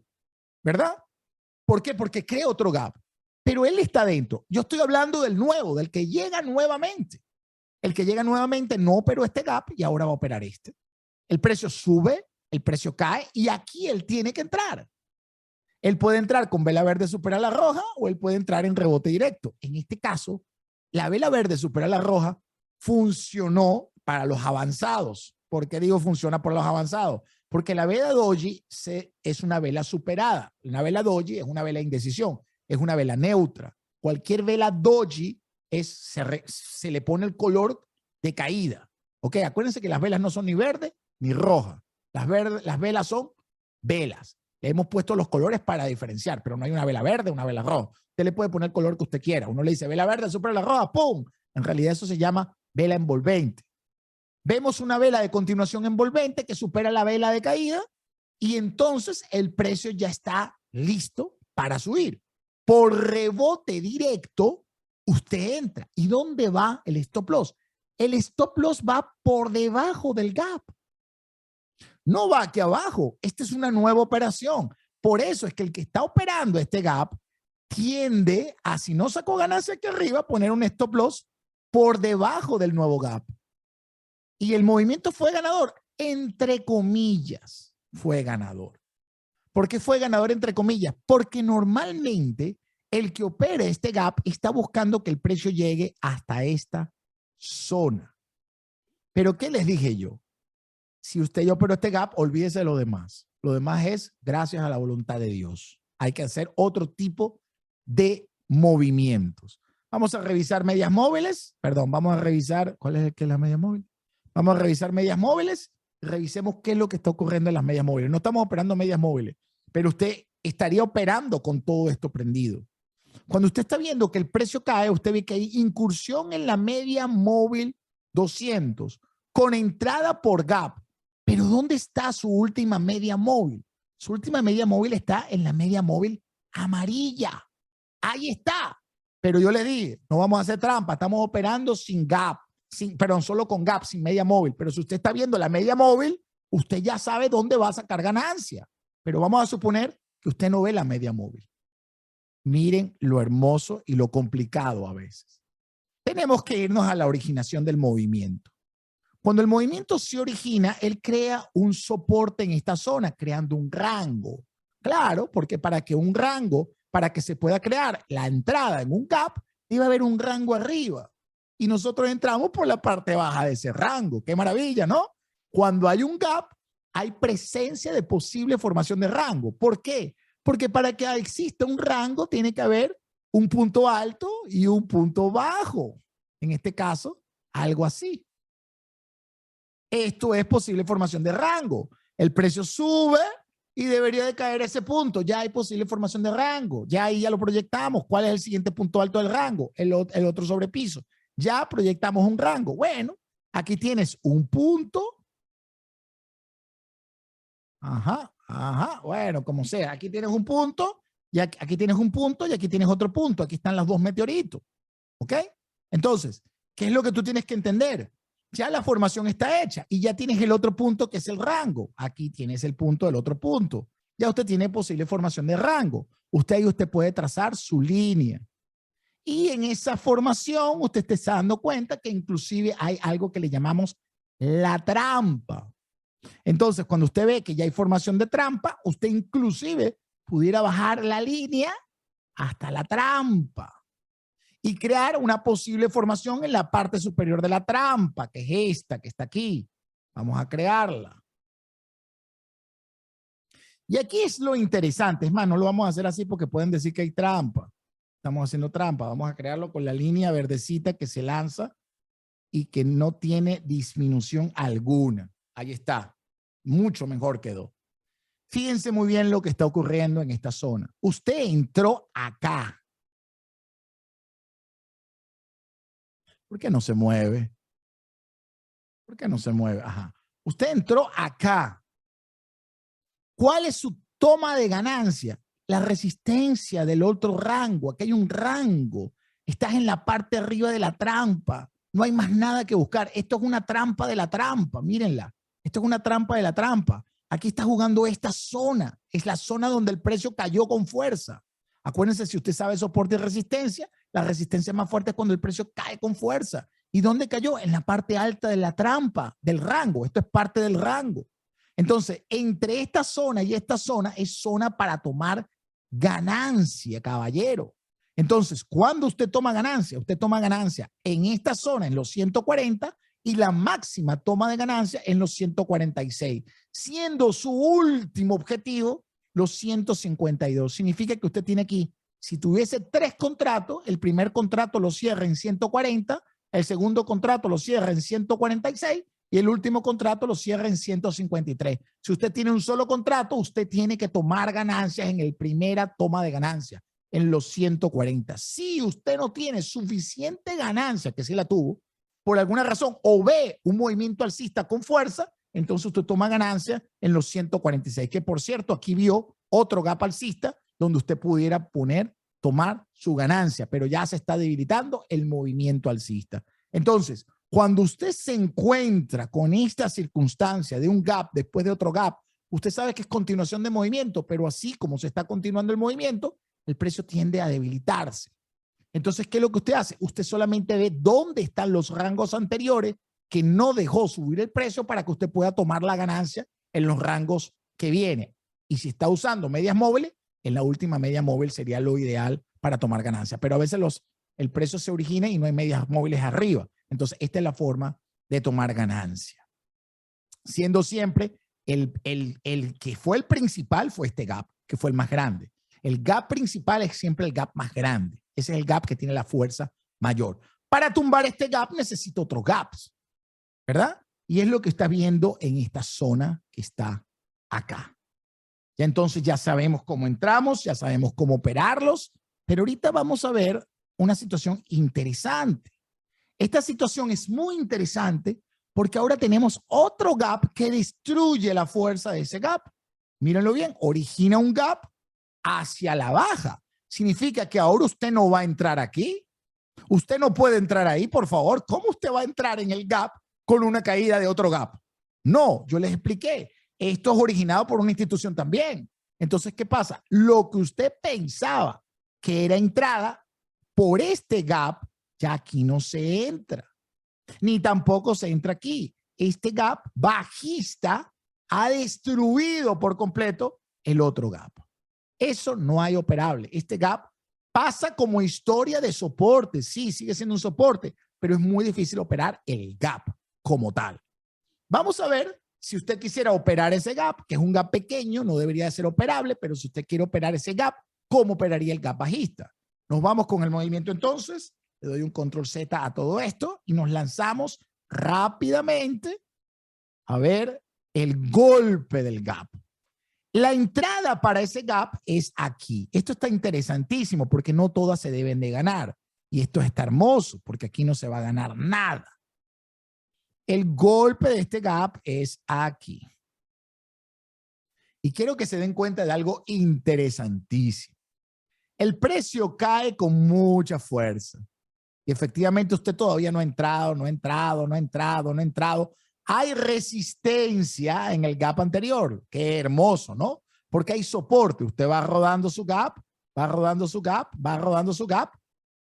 ¿Verdad? ¿Por qué? Porque creo otro gap. Pero él está dentro. Yo estoy hablando del nuevo, del que llega nuevamente. El que llega nuevamente no operó este gap y ahora va a operar este. El precio sube, el precio cae y aquí él tiene que entrar. Él puede entrar con vela verde supera la roja o él puede entrar en rebote directo. En este caso, la vela verde supera la roja funcionó para los avanzados. ¿Por qué digo funciona para los avanzados? Porque la vela doji es una vela superada. Una vela doji es una vela de indecisión, es una vela neutra. Cualquier vela doji se le pone el color de caída. ¿Ok? Acuérdense que las velas no son ni verde ni roja. Las velas son velas. Le hemos puesto los colores para diferenciar, pero no hay una vela verde, una vela roja. Usted le puede poner el color que usted quiera. Uno le dice vela verde, supera la roja, ¡pum! En realidad eso se llama vela envolvente. Vemos una vela de continuación envolvente que supera la vela de caída y entonces el precio ya está listo para subir. Por rebote directo, usted entra. ¿Y dónde va el stop loss? El stop loss va por debajo del gap. No va aquí abajo. Esta es una nueva operación. Por eso es que el que está operando este gap tiende a, si no sacó ganancia aquí arriba, poner un stop loss por debajo del nuevo gap. Y el movimiento fue ganador, entre comillas, fue ganador. ¿Por qué fue ganador entre comillas? Porque normalmente el que opera este gap está buscando que el precio llegue hasta esta zona. Pero ¿qué les dije yo? Si usted ya operó este gap, olvídese de lo demás. Lo demás es gracias a la voluntad de Dios. Hay que hacer otro tipo de movimientos. Vamos a revisar medias móviles. Perdón, vamos a revisar. ¿Cuál es la media móvil? Vamos a revisar medias móviles. Revisemos qué es lo que está ocurriendo en las medias móviles. No estamos operando medias móviles, pero usted estaría operando con todo esto prendido. Cuando usted está viendo que el precio cae, usted ve que hay incursión en la media móvil 200 con entrada por gap. Pero ¿dónde está su última media móvil? Su última media móvil está en la media móvil amarilla. Ahí está. Pero yo le dije, no vamos a hacer trampa, estamos operando sin gap, perdón, solo con gap, sin media móvil. Pero si usted está viendo la media móvil, usted ya sabe dónde va a sacar ganancia. Pero vamos a suponer que usted no ve la media móvil. Miren lo hermoso y lo complicado a veces. Tenemos que irnos a la originación del movimiento. Cuando el movimiento se origina, él crea un soporte en esta zona, creando un rango. Claro, porque para que se pueda crear la entrada en un gap, debe haber un rango arriba. Y nosotros entramos por la parte baja de ese rango. ¡Qué maravilla!, ¿no? Cuando hay un gap, hay presencia de posible formación de rango. ¿Por qué? Porque para que exista un rango, tiene que haber un punto alto y un punto bajo. En este caso, algo así. Esto es posible formación de rango. El precio sube, y debería de caer ese punto. Ya hay posible formación de rango. Ya ahí ya lo proyectamos. ¿Cuál es el siguiente punto alto del rango? El otro sobrepiso. Ya proyectamos un rango. Bueno, aquí tienes un punto. Ajá, ajá. Bueno, como sea. Aquí tienes un punto y aquí tienes un punto y aquí tienes otro punto. Aquí están los dos meteoritos. ¿Ok? Entonces, ¿qué es lo que tú tienes que entender? Ya la formación está hecha y ya tienes el otro punto que es el rango. Aquí tienes el punto del otro punto. Ya usted tiene posible formación de rango. Usted puede trazar su línea. Y en esa formación usted está dando cuenta que inclusive hay algo que le llamamos la trampa. Entonces, cuando usted ve que ya hay formación de trampa, usted inclusive pudiera bajar la línea hasta la trampa y crear una posible formación en la parte superior de la trampa, que es esta, que está aquí. Vamos a crearla. Y aquí es lo interesante. Es más, no lo vamos a hacer así porque pueden decir que hay trampa. Estamos haciendo trampa. Vamos a crearlo con la línea verdecita que se lanza y que no tiene disminución alguna. Ahí está. Mucho mejor quedó. Fíjense muy bien lo que está ocurriendo en esta zona. Usted entró acá. ¿Por qué no se mueve? ¿Por qué no se mueve? Ajá. Usted entró acá. ¿Cuál es su toma de ganancia? La resistencia del otro rango. Aquí hay un rango. Estás en la parte arriba de la trampa. No hay más nada que buscar. Esto es una trampa de la trampa. Mírenla. Esto es una trampa de la trampa. Aquí está jugando esta zona. Es la zona donde el precio cayó con fuerza. Acuérdense, si usted sabe soporte y resistencia, la resistencia más fuerte es cuando el precio cae con fuerza. ¿Y dónde cayó? En la parte alta de la trampa, del rango. Esto es parte del rango. Entonces, entre esta zona y esta zona es zona para tomar ganancia, caballero. Entonces, cuando usted toma ganancia en esta zona, en los 140, y la máxima toma de ganancia en los 146, siendo su último objetivo los 152. Significa que usted tiene aquí, si tuviese 3 contratos, el primer contrato lo cierra en 140, el segundo contrato lo cierra en 146 y el último contrato lo cierra en 153. Si usted tiene un solo contrato, usted tiene que tomar ganancias en el primera toma de ganancia, en los 140. Si usted no tiene suficiente ganancia, que sí la tuvo, por alguna razón, o ve un movimiento alcista con fuerza, entonces usted toma ganancia en los 146, que por cierto, aquí vio otro gap alcista donde usted pudiera tomar su ganancia, pero ya se está debilitando el movimiento alcista. Entonces, cuando usted se encuentra con esta circunstancia de un gap después de otro gap, usted sabe que es continuación de movimiento, pero así como se está continuando el movimiento, el precio tiende a debilitarse. Entonces, ¿qué es lo que usted hace? Usted solamente ve dónde están los rangos anteriores que no dejó subir el precio para que usted pueda tomar la ganancia en los rangos que viene. Y si está usando medias móviles, en la última media móvil sería lo ideal para tomar ganancia. Pero a veces el precio se origina y no hay medias móviles arriba. Entonces, esta es la forma de tomar ganancia. Siendo siempre el que fue el principal fue este gap, que fue el más grande. El gap principal es siempre el gap más grande. Ese es el gap que tiene la fuerza mayor. Para tumbar este gap necesito otros gaps, ¿verdad? Y es lo que está viendo en esta zona que está acá. Ya entonces ya sabemos cómo entramos, ya sabemos cómo operarlos, pero ahorita vamos a ver una situación interesante. Esta situación es muy interesante porque ahora tenemos otro gap que destruye la fuerza de ese gap. Mírenlo bien, origina un gap hacia la baja. Significa que ahora usted no va a entrar aquí. Usted no puede entrar ahí, por favor. ¿Cómo usted va a entrar en el gap con una caída de otro gap? No, yo les expliqué. Esto es originado por una institución también. Entonces, ¿qué pasa? Lo que usted pensaba que era entrada por este gap, ya aquí no se entra. Ni tampoco se entra aquí. Este gap bajista ha destruido por completo el otro gap. Eso no hay operable. Este gap pasa como historia de soporte. Sí, sigue siendo un soporte, pero es muy difícil operar el gap como tal. Vamos a ver si usted quisiera operar ese gap, que es un gap pequeño, no debería de ser operable, pero si usted quiere operar ese gap, ¿cómo operaría el gap bajista? Nos vamos con el movimiento entonces. Le doy un control Z a todo esto y nos lanzamos rápidamente a ver el golpe del gap. La entrada para ese gap es aquí. Esto está interesantísimo porque no todas se deben de ganar. Y esto está hermoso porque aquí no se va a ganar nada. El golpe de este gap es aquí. Y quiero que se den cuenta de algo interesantísimo. El precio cae con mucha fuerza. Y efectivamente usted todavía no ha entrado, no ha entrado, no ha entrado, no ha entrado. Hay resistencia en el gap anterior. Qué hermoso, ¿no? Porque hay soporte. Usted va rodando su gap, va rodando su gap, va rodando su gap.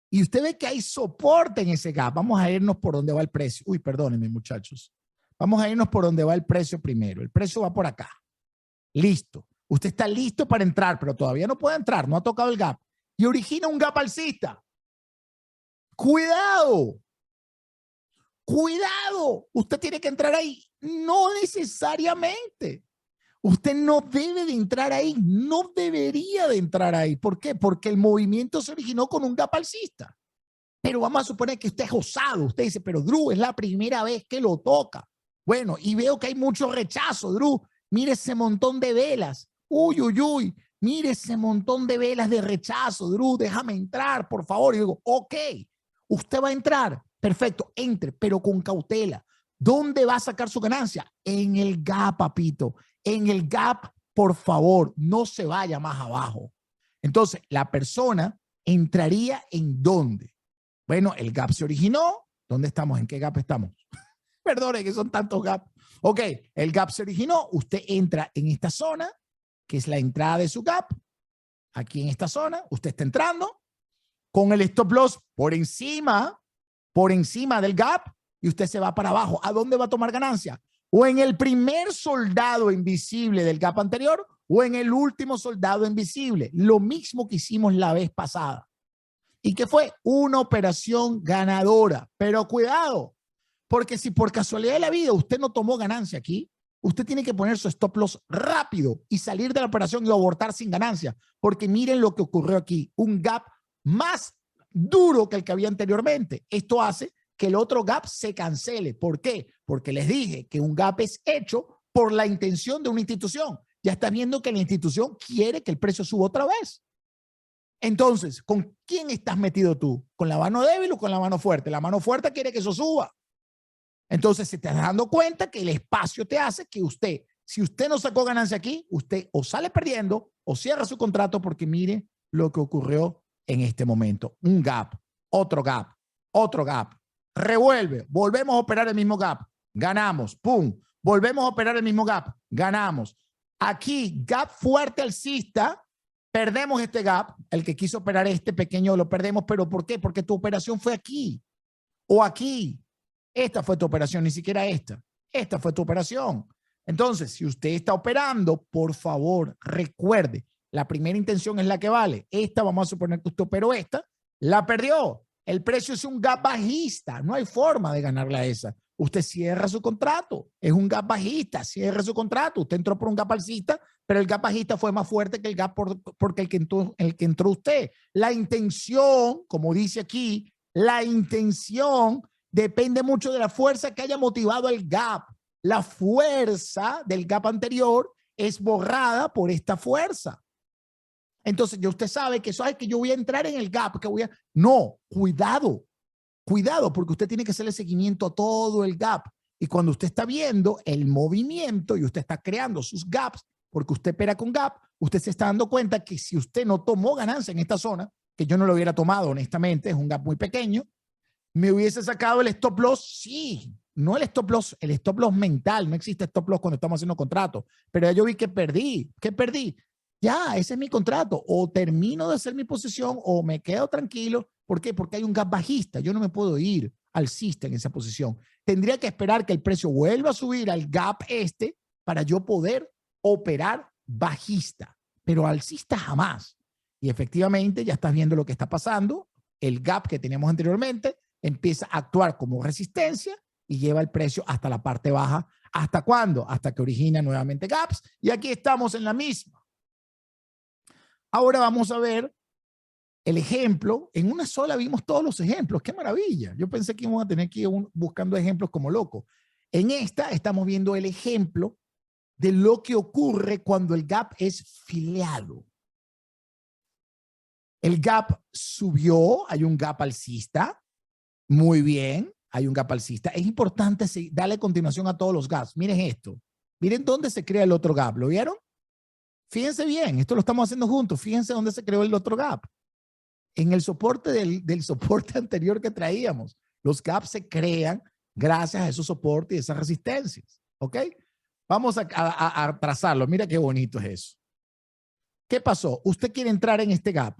Y usted ve que hay soporte en ese gap. Vamos a irnos por donde va el precio. Uy, perdónenme, muchachos. Vamos a irnos por donde va el precio primero. El precio va por acá. Listo. Usted está listo para entrar, pero todavía no puede entrar. No ha tocado el gap. Y origina un gap alcista. ¡Cuidado! ¡Cuidado! Usted tiene que entrar ahí. No necesariamente. Usted no debe de entrar ahí. No debería de entrar ahí. ¿Por qué? Porque el movimiento se originó con un gap alcista. Pero vamos a suponer que usted es osado. Usted dice, pero Drew, es la primera vez que lo toca. Bueno, y veo que hay mucho rechazo, Drew. Mire ese montón de velas. Uy, uy, uy. Mire ese montón de velas de rechazo, Drew. Déjame entrar, por favor. Y yo digo, ok. Usted va a entrar, perfecto, entre, pero con cautela. ¿Dónde va a sacar su ganancia? En el gap, papito. En el gap, por favor, no se vaya más abajo. Entonces, la persona entraría ¿en dónde? Bueno, el gap se originó. ¿Dónde estamos? ¿En qué gap estamos? Perdone que son tantos gaps. Ok, el gap se originó. Usted entra en esta zona, que es la entrada de su gap. Aquí en esta zona, usted está entrando con el stop loss por encima del gap y usted se va para abajo. ¿A dónde va a tomar ganancia? O en el primer soldado invisible del gap anterior o en el último soldado invisible. Lo mismo que hicimos la vez pasada. ¿Y qué fue? Una operación ganadora. Pero cuidado, porque si por casualidad de la vida usted no tomó ganancia aquí, usted tiene que poner su stop loss rápido y salir de la operación y abortar sin ganancia. Porque miren lo que ocurrió aquí. Un gap más duro que el que había anteriormente. Esto hace que el otro gap se cancele. ¿Por qué? Porque les dije que un gap es hecho por la intención de una institución. Ya está viendo que la institución quiere que el precio suba otra vez. Entonces, ¿con quién estás metido tú? ¿Con la mano débil o con la mano fuerte? La mano fuerte quiere que eso suba. Entonces, se te está dando cuenta que el espacio te hace que usted, si usted no sacó ganancia aquí, usted o sale perdiendo o cierra su contrato porque mire lo que ocurrió en este momento. Un gap, otro gap, otro gap. Revuelve, volvemos a operar el mismo gap. Ganamos, pum. Volvemos a operar el mismo gap. Ganamos. Aquí, gap fuerte alcista. Perdemos este gap. El que quiso operar este pequeño lo perdemos. ¿Pero por qué? Porque tu operación fue aquí o aquí. Esta fue tu operación, ni siquiera esta. Esta fue tu operación. Entonces, si usted está operando, por favor, recuerde, la primera intención es la que vale. Esta, vamos a suponer que usted operó esta, la perdió. El precio es un gap bajista. No hay forma de ganarla esa. Usted cierra su contrato. Es un gap bajista. Cierra su contrato. Usted entró por un gap alcista, pero el gap bajista fue más fuerte que el gap porque el que entró usted. La intención, como dice aquí, la intención depende mucho de la fuerza que haya motivado el gap. La fuerza del gap anterior es borrada por esta fuerza. Entonces, ya usted sabe que eso es que yo voy a entrar en el gap, que voy a... No, cuidado, cuidado, porque usted tiene que hacerle seguimiento a todo el gap. Y cuando usted está viendo el movimiento y usted está creando sus gaps, porque usted opera con gap, usted se está dando cuenta que si usted no tomó ganancia en esta zona, que yo no lo hubiera tomado honestamente, es un gap muy pequeño, ¿me hubiese sacado el stop loss? Sí, no el stop loss mental. No existe stop loss cuando estamos haciendo contratos. Pero ya yo vi que perdí. ¿Qué perdí? Ya, ese es mi contrato. O termino de hacer mi posición o me quedo tranquilo. ¿Por qué? Porque hay un gap bajista. Yo no me puedo ir alcista en esa posición. Tendría que esperar que el precio vuelva a subir al gap para yo poder operar bajista. Pero alcista jamás. Y efectivamente ya estás viendo lo que está pasando. El gap que teníamos anteriormente empieza a actuar como resistencia y lleva el precio hasta la parte baja. ¿Hasta cuándo? Hasta que origina nuevamente gaps. Y aquí estamos en la misma. Ahora vamos a ver el ejemplo. En una sola vimos todos los ejemplos. ¡Qué maravilla! Yo pensé que íbamos a tener que ir buscando ejemplos como locos. En esta estamos viendo el ejemplo de lo que ocurre cuando el gap es fileado. El gap subió, hay un gap alcista. Muy bien, hay un gap alcista. Es importante darle continuación a todos los gaps. Miren esto. Miren dónde se crea el otro gap. ¿Lo vieron? Fíjense bien, esto lo estamos haciendo juntos. Fíjense dónde se creó el otro gap. En el soporte del soporte anterior que traíamos. Los gaps se crean gracias a esos soportes y esas resistencias. ¿Ok? Vamos a trazarlo. Mira qué bonito es eso. ¿Qué pasó? Usted quiere entrar en este gap.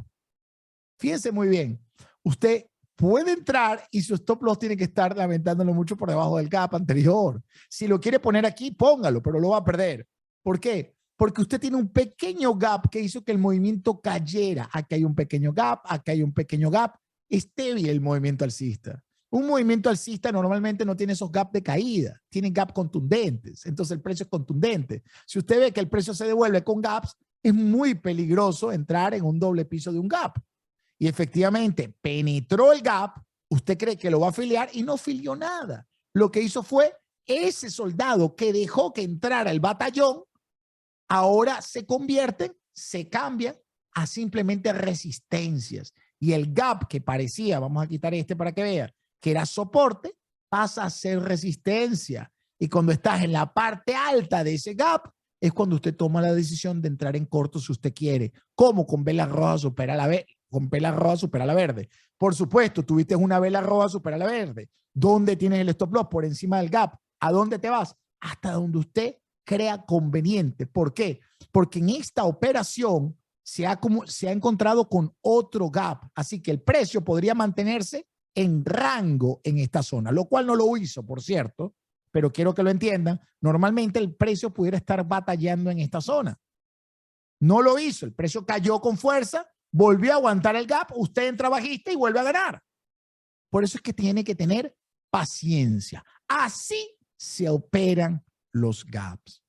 Fíjense muy bien. Usted puede entrar y su stop loss tiene que estar lamentándolo mucho por debajo del gap anterior. Si lo quiere poner aquí, póngalo, pero lo va a perder. ¿Por qué? Porque usted tiene un pequeño gap que hizo que el movimiento cayera. Aquí hay un pequeño gap, aquí hay un pequeño gap. Es débil el movimiento alcista. Un movimiento alcista normalmente no tiene esos gaps de caída, tiene gaps contundentes. Entonces el precio es contundente. Si usted ve que el precio se devuelve con gaps, es muy peligroso entrar en un doble piso de un gap. Y efectivamente penetró el gap, usted cree que lo va a filiar y no filió nada. Lo que hizo fue ese soldado que dejó que entrara el batallón, ahora se convierten, se cambian a simplemente resistencias. Y el gap que parecía, vamos a quitar este para que vea, que era soporte, pasa a ser resistencia. Y cuando estás en la parte alta de ese gap, es cuando usted toma la decisión de entrar en corto si usted quiere. ¿Cómo? Con vela roja supera la vela. Con vela roja supera la verde. Por supuesto, tuviste una vela roja supera la verde. ¿Dónde tienes el stop loss? Por encima del gap. ¿A dónde te vas? Hasta donde usted crea conveniente. ¿Por qué? Porque en esta operación se ha encontrado con otro gap. Así que el precio podría mantenerse en rango en esta zona, lo cual no lo hizo, por cierto, pero quiero que lo entiendan. Normalmente el precio pudiera estar batallando en esta zona. No lo hizo. El precio cayó con fuerza, volvió a aguantar el gap, usted entra bajista y vuelve a ganar. Por eso es que tiene que tener paciencia. Así se operan los gaps.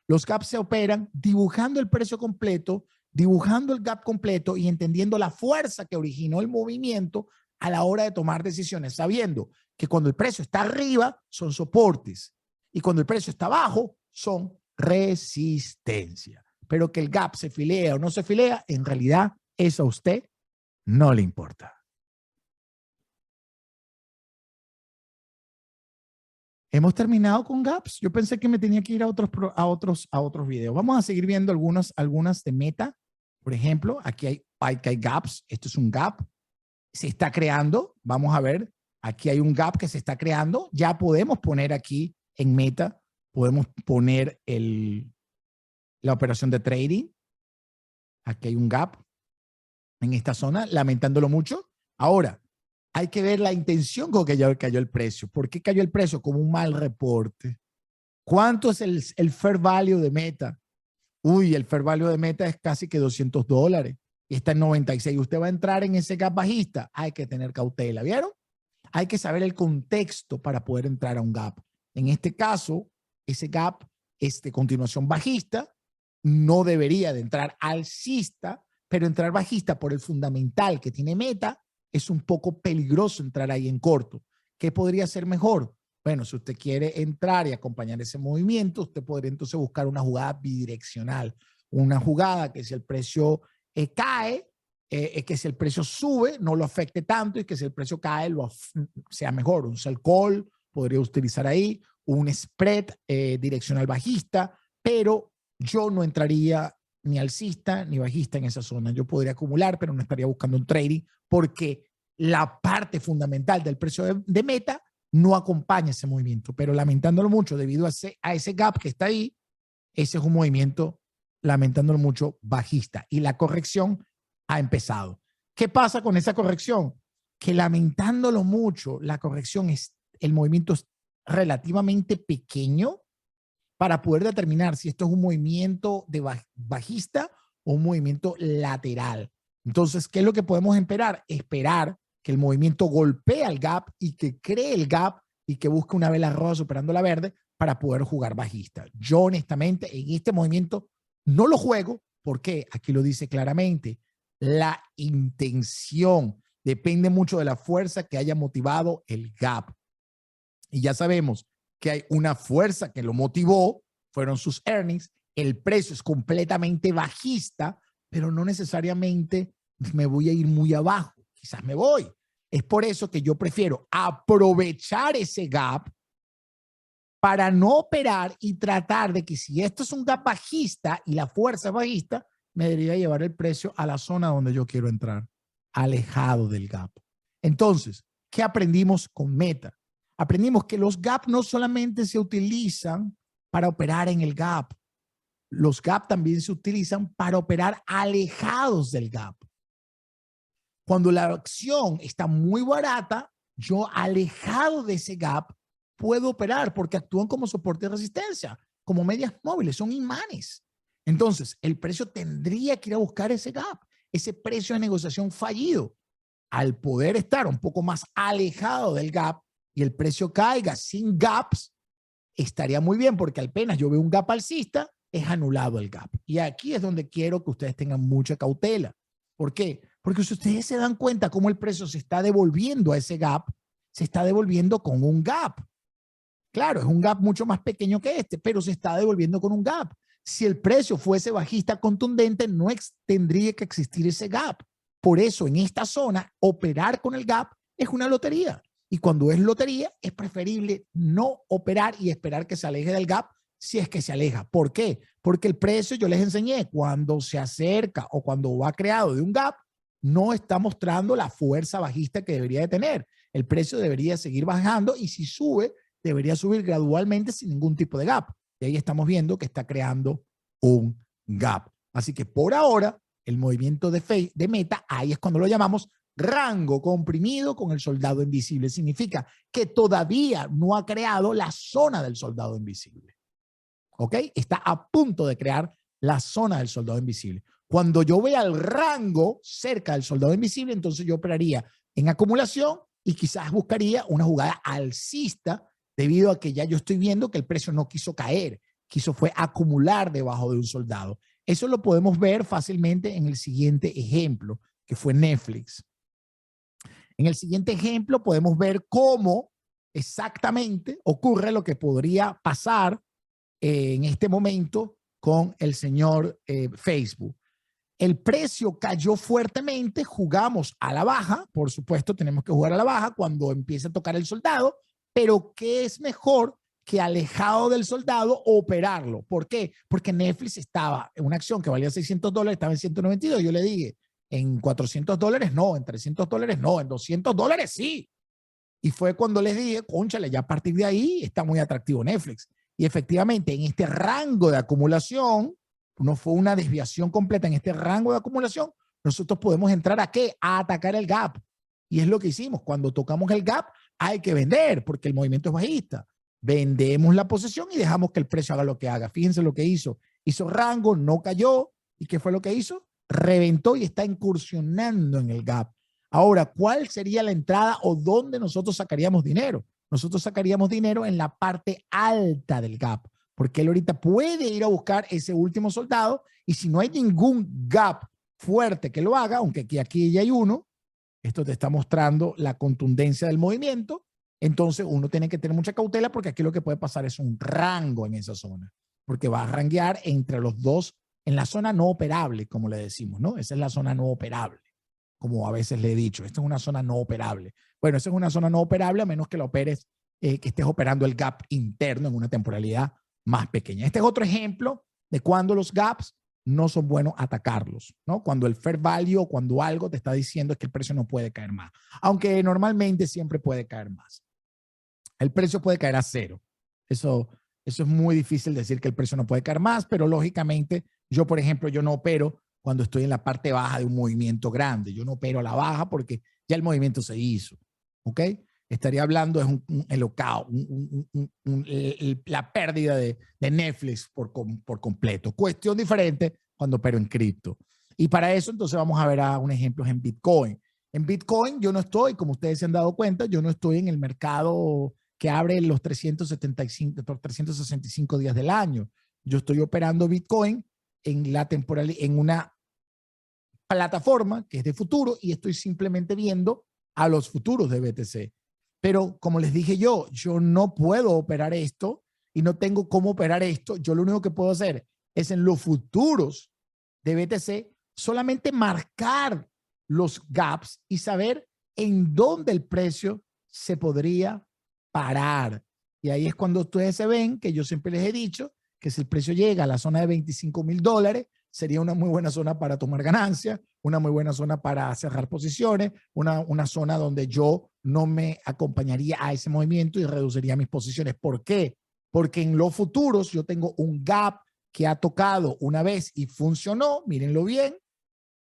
Los gaps se operan dibujando el precio completo, dibujando el gap completo y entendiendo la fuerza que originó el movimiento a la hora de tomar decisiones, sabiendo que cuando el precio está arriba son soportes y cuando el precio está abajo son resistencia. Pero que el gap se filea o no se filea, en realidad eso a usted no le importa. Hemos terminado con gaps. Yo pensé que me tenía que ir a otros videos. Vamos a seguir viendo algunas de Meta. Por ejemplo, aquí hay gaps. Esto es un gap. Se está creando. Vamos a ver. Aquí hay un gap que se está creando. Ya podemos poner aquí en Meta, podemos poner la operación de trading. Aquí hay un gap en esta zona, lamentándolo mucho. Ahora, hay que ver la intención con que cayó el precio. ¿Por qué cayó el precio? Como un mal reporte. ¿Cuánto es el fair value de Meta? Uy, el fair value de Meta es casi que $200. Y está en 96. Usted va a entrar en ese gap bajista. Hay que tener cautela. ¿Vieron? Hay que saber el contexto para poder entrar a un gap. En este caso, ese gap es de continuación bajista. No debería de entrar alcista, pero entrar bajista por el fundamental que tiene Meta es un poco peligroso entrar ahí en corto. ¿Qué podría ser mejor? Bueno, si usted quiere entrar y acompañar ese movimiento, usted podría entonces buscar una jugada bidireccional. Una jugada que si el precio cae, que si el precio sube no lo afecte tanto y que si el precio cae sea mejor. Un sell call podría utilizar ahí, un spread direccional bajista, pero yo no entraría ni alcista ni bajista en esa zona. Yo podría acumular, pero no estaría buscando un trading porque la parte fundamental del precio de Meta no acompaña ese movimiento. Pero lamentándolo mucho, debido a ese gap que está ahí, ese es un movimiento, lamentándolo mucho, bajista. Y la corrección ha empezado. ¿Qué pasa con esa corrección? Que lamentándolo mucho, la corrección el movimiento es relativamente pequeño para poder determinar si esto es un movimiento de bajista o un movimiento lateral. Entonces, ¿qué es lo que podemos esperar? Esperar que el movimiento golpee al gap y que cree el gap y que busque una vela roja superando la verde para poder jugar bajista. Yo honestamente en este movimiento no lo juego porque aquí lo dice claramente. La intención depende mucho de la fuerza que haya motivado el gap. Y ya sabemos que hay una fuerza que lo motivó fueron sus earnings, el precio es completamente bajista, pero no necesariamente me voy a ir muy abajo, quizás me voy. Es por eso que yo prefiero aprovechar ese gap para no operar y tratar de que si esto es un gap bajista y la fuerza es bajista, me debería llevar el precio a la zona donde yo quiero entrar, alejado del gap. Entonces, ¿qué aprendimos con Meta? Aprendimos que los gap no solamente se utilizan para operar en el gap, los gap también se utilizan para operar alejados del gap. Cuando la acción está muy barata, yo alejado de ese gap puedo operar porque actúan como soporte de resistencia, como medias móviles, son imanes. Entonces, el precio tendría que ir a buscar ese gap, ese precio de negociación fallido. Al poder estar un poco más alejado del gap y el precio caiga sin gaps, estaría muy bien porque apenas yo veo un gap alcista, es anulado el gap. Y aquí es donde quiero que ustedes tengan mucha cautela. ¿Por qué? Porque si ustedes se dan cuenta cómo el precio se está devolviendo a ese gap, se está devolviendo con un gap. Claro, es un gap mucho más pequeño que este, pero se está devolviendo con un gap. Si el precio fuese bajista contundente, no tendría que existir ese gap. Por eso, en esta zona, operar con el gap es una lotería. Y cuando es lotería, es preferible no operar y esperar que se aleje del gap si es que se aleja. ¿Por qué? Porque el precio, yo les enseñé, cuando se acerca o cuando va creado de un gap, no está mostrando la fuerza bajista que debería de tener. El precio debería seguir bajando y si sube, debería subir gradualmente sin ningún tipo de gap. Y ahí estamos viendo que está creando un gap. Así que por ahora, el movimiento de Meta, ahí es cuando lo llamamos rango comprimido con el soldado invisible. Significa que todavía no ha creado la zona del soldado invisible. ¿Ok? Está a punto de crear la zona del soldado invisible. Cuando yo vea el rango cerca del soldado invisible, entonces yo operaría en acumulación y quizás buscaría una jugada alcista debido a que ya yo estoy viendo que el precio no quiso caer, fue acumular debajo de un soldado. Eso lo podemos ver fácilmente en el siguiente ejemplo, que fue Netflix. En el siguiente ejemplo podemos ver cómo exactamente ocurre lo que podría pasar en este momento con el señor Facebook. El precio cayó fuertemente, jugamos a la baja, por supuesto tenemos que jugar a la baja cuando empiece a tocar el soldado, pero ¿qué es mejor que alejado del soldado operarlo? ¿Por qué? Porque Netflix estaba en una acción que valía $600, estaba en 192, yo le dije, en $400 no, en $300 no, en $200 sí. Y fue cuando les dije, cónchale, ya a partir de ahí está muy atractivo Netflix. Y efectivamente, en este rango de acumulación, no fue una desviación completa, en este rango de acumulación, nosotros podemos entrar ¿a qué? A atacar el gap. Y es lo que hicimos. Cuando tocamos el gap, hay que vender porque el movimiento es bajista. Vendemos la posición y dejamos que el precio haga lo que haga. Fíjense lo que hizo. Hizo rango, no cayó. ¿Y qué fue lo que hizo? Reventó y está incursionando en el gap. Ahora, ¿cuál sería la entrada o dónde nosotros sacaríamos dinero? Nosotros sacaríamos dinero en la parte alta del gap, porque él ahorita puede ir a buscar ese último soldado y si no hay ningún gap fuerte que lo haga, aunque aquí ya hay uno, esto te está mostrando la contundencia del movimiento, entonces uno tiene que tener mucha cautela porque aquí lo que puede pasar es un rango en esa zona, porque va a ranguear entre los dos en la zona no operable, como le decimos, ¿no? Esa es la zona no operable, como a veces le he dicho, esta es una zona no operable. Bueno, esa es una zona no operable a menos que la operes, que estés operando el gap interno en una temporalidad más pequeña. Este es otro ejemplo de cuando los gaps no son buenos atacarlos, ¿no? Cuando el fair value o cuando algo te está diciendo que el precio no puede caer más, aunque normalmente siempre puede caer más. El precio puede caer a cero. Eso es muy difícil decir que el precio no puede caer más, pero lógicamente yo, por ejemplo, yo no opero cuando estoy en la parte baja de un movimiento grande. Yo no opero a la baja porque ya el movimiento se hizo, ¿ok? Estaría hablando de el lockout, la pérdida de Netflix por completo. Cuestión diferente cuando opero en cripto. Y para eso entonces vamos a ver un ejemplo en Bitcoin. En Bitcoin yo no estoy, como ustedes se han dado cuenta, yo no estoy en el mercado que abre los 365 días del año. Yo estoy operando Bitcoin en la temporal, en una plataforma que es de futuro y estoy simplemente viendo a los futuros de BTC. Pero como les dije yo no puedo operar esto y no tengo cómo operar esto, yo lo único que puedo hacer es en los futuros de BTC solamente marcar los gaps y saber en dónde el precio se podría parar. Y ahí es cuando ustedes se ven que yo siempre les he dicho que si el precio llega a la zona de $25,000, sería una muy buena zona para tomar ganancias, una muy buena zona para cerrar posiciones, una zona donde yo no me acompañaría a ese movimiento y reduciría mis posiciones. ¿Por qué? Porque en los futuros yo tengo un gap que ha tocado una vez y funcionó, mírenlo bien,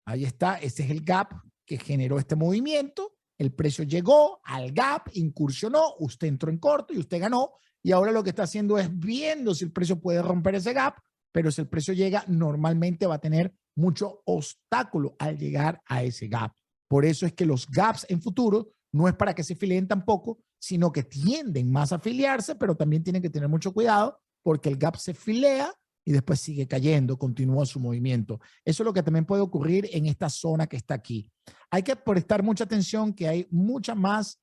ahí está, ese es el gap que generó este movimiento, el precio llegó al gap, incursionó, usted entró en corto y usted ganó, y ahora lo que está haciendo es viendo si el precio puede romper ese gap, pero si el precio llega, normalmente va a tener mucho obstáculo al llegar a ese gap. Por eso es que los gaps en futuro no es para que se fileen tampoco, sino que tienden más a afiliarse, pero también tienen que tener mucho cuidado porque el gap se filea y después sigue cayendo, continúa su movimiento. Eso es lo que también puede ocurrir en esta zona que está aquí. Hay que prestar mucha atención que hay mucha más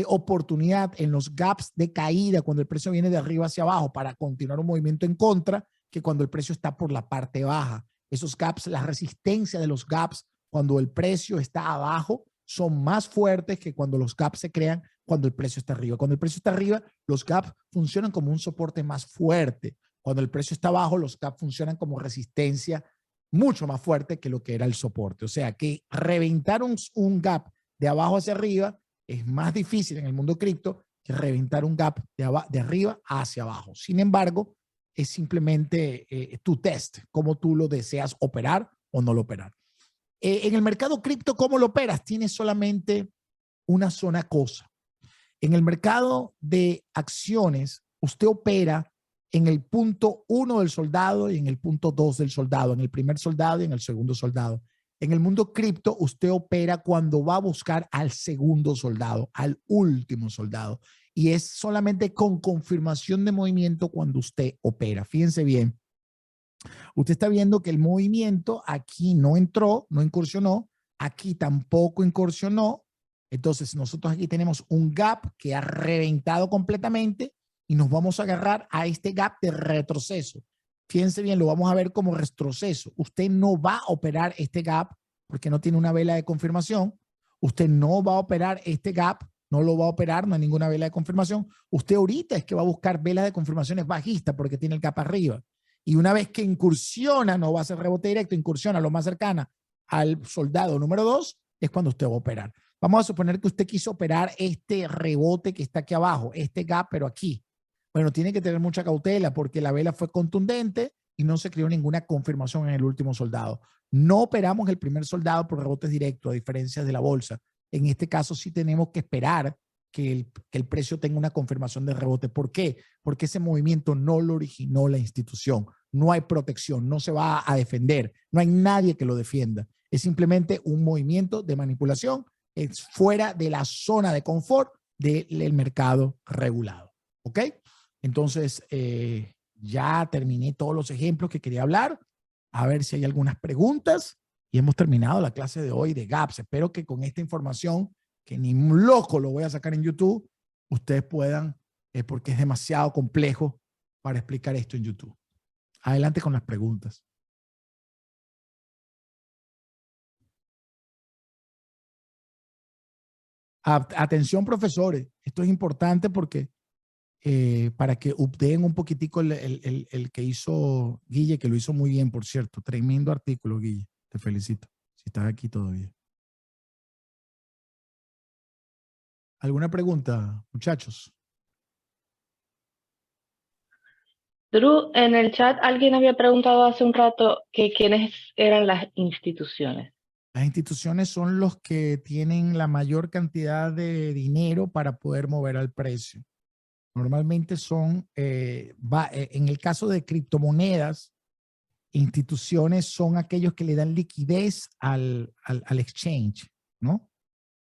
oportunidad en los gaps de caída cuando el precio viene de arriba hacia abajo para continuar un movimiento en contra que cuando el precio está por la parte baja. Esos gaps, la resistencia de los gaps cuando el precio está abajo son más fuertes que cuando los gaps se crean cuando el precio está arriba. Cuando el precio está arriba, los gaps funcionan como un soporte más fuerte. Cuando el precio está abajo, los gaps funcionan como resistencia mucho más fuerte que lo que era el soporte. O sea que reventar un gap de abajo hacia arriba es más difícil en el mundo cripto que reventar un gap de arriba hacia abajo. Sin embargo, es simplemente tu test, cómo tú lo deseas operar o no lo operar. En el mercado cripto, ¿cómo lo operas? Tienes solamente una sola cosa. En el mercado de acciones, usted opera en el punto 1 del soldado y en el punto 2 del soldado, en el primer soldado y en el segundo soldado. En el mundo cripto, usted opera cuando va a buscar al segundo soldado, al último soldado. Y es solamente con confirmación de movimiento cuando usted opera. Fíjense bien. Usted está viendo que el movimiento aquí no entró, no incursionó, aquí tampoco incursionó. Entonces nosotros aquí tenemos un gap que ha reventado completamente y nos vamos a agarrar a este gap de retroceso. Fíjense bien, lo vamos a ver como retroceso. Usted no va a operar este gap porque no tiene una vela de confirmación. Usted no va a operar este gap, no lo va a operar, no hay ninguna vela de confirmación. Usted ahorita es que va a buscar velas de confirmaciones bajistas porque tiene el gap arriba. Y una vez que incursiona, no va a hacer rebote directo, incursiona lo más cercana al soldado número 2, es cuando usted va a operar. Vamos a suponer que usted quiso operar este rebote que está aquí abajo, este gap, pero aquí. Bueno, tiene que tener mucha cautela porque la vela fue contundente y no se creó ninguna confirmación en el último soldado. No operamos el primer soldado por rebotes directos, a diferencia de la bolsa. En este caso sí tenemos que esperar que el precio tenga una confirmación de rebote. ¿Por qué? Porque ese movimiento no lo originó la institución. No hay protección, no se va a defender, no hay nadie que lo defienda. Es simplemente un movimiento de manipulación, es fuera de la zona de confort del mercado regulado. ¿Ok? Entonces, ya terminé todos los ejemplos que quería hablar. A ver si hay algunas preguntas. Y hemos terminado la clase de hoy de GAPS. Espero que con esta información, que ni un loco lo voy a sacar en YouTube, ustedes puedan, porque es demasiado complejo para explicar esto en YouTube. Adelante con las preguntas. Atención, profesores. Esto es importante porque para que updaten un poquitico el que hizo Guille, que lo hizo muy bien, por cierto. Tremendo artículo, Guille. Te felicito. Si estás aquí todavía. ¿Alguna pregunta, muchachos? Drew, en el chat alguien había preguntado hace un rato que quiénes eran las instituciones. Las instituciones son los que tienen la mayor cantidad de dinero para poder mover al precio. Normalmente son, en el caso de criptomonedas, instituciones son aquellos que le dan liquidez al exchange, ¿no?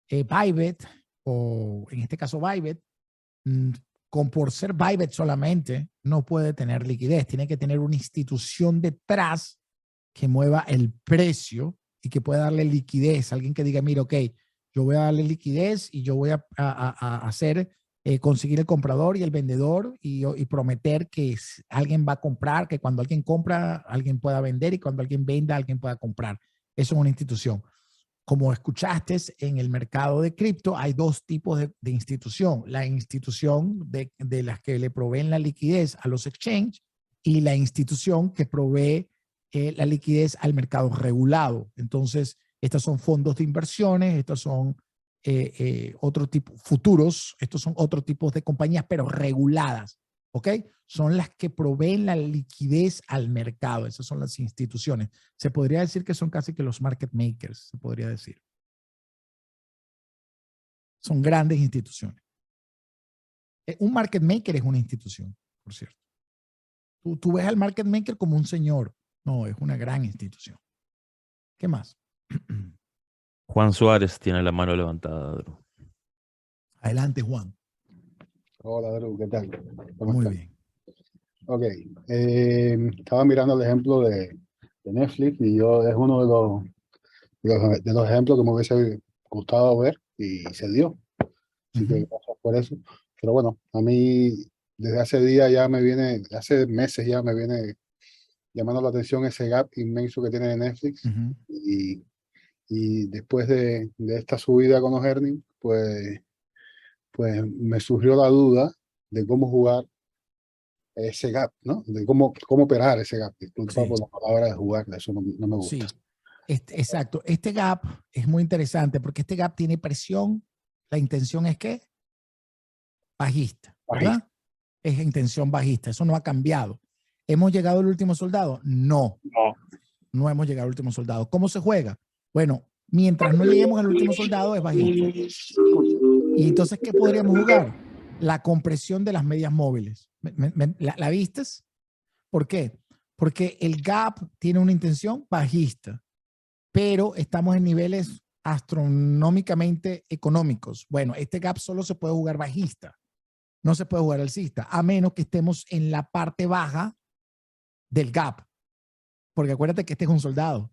Bybit, o en este caso Bybit, por ser Bybit solamente, no puede tener liquidez. Tiene que tener una institución detrás que mueva el precio y que pueda darle liquidez. Alguien que diga, mira, ok, yo voy a darle liquidez y yo voy a hacer conseguir el comprador y el vendedor y prometer que alguien va a comprar, que cuando alguien compra, alguien pueda vender y cuando alguien venda, alguien pueda comprar. Eso es una institución. Como escuchaste, en el mercado de cripto hay dos tipos de institución. La institución de las que le proveen la liquidez a los exchanges y la institución que provee la liquidez al mercado regulado. Entonces, estos son fondos de inversiones, estos son otro tipo, futuros, estos son otro tipo de compañías, pero reguladas, ¿ok? Son las que proveen la liquidez al mercado. Esas son las instituciones. Se podría decir que son casi que los market makers, se podría decir. Son grandes instituciones. Un market maker es una institución, por cierto. Tú ves al market maker como un señor. No, es una gran institución. ¿Qué más? Juan Suárez tiene la mano levantada, Drew. Adelante, Juan. Hola, Drew, ¿qué tal? ¿Cómo Muy estás? bien. Ok, estaba mirando el ejemplo de Netflix y yo es uno de los ejemplos que me hubiese gustado ver y se dio. Así que gracias por eso. Pero bueno, a mí desde hace días ya me viene, hace meses ya me viene llamando la atención ese gap inmenso que tiene Netflix. Y después de esta subida con los earnings, pues me surgió la duda de cómo jugar ese gap, ¿no? De cómo operar ese gap. Disculpa por la palabra de jugar, eso no me gusta. Sí, exacto. Este gap es muy interesante porque este gap tiene presión. La intención es ¿qué? Bajista, ¿verdad? Es intención bajista. Eso no ha cambiado. ¿Hemos llegado al último soldado? No. No hemos llegado al último soldado. ¿Cómo se juega? Bueno, mientras no lleguemos al último soldado es bajista. Y entonces, ¿qué podríamos jugar? La compresión de las medias móviles. ¿La vistes? ¿Por qué? Porque el gap tiene una intención bajista, pero estamos en niveles astronómicamente económicos. Bueno, este gap solo se puede jugar bajista, no se puede jugar alcista, a menos que estemos en la parte baja del gap. Porque acuérdate que este es un soldado.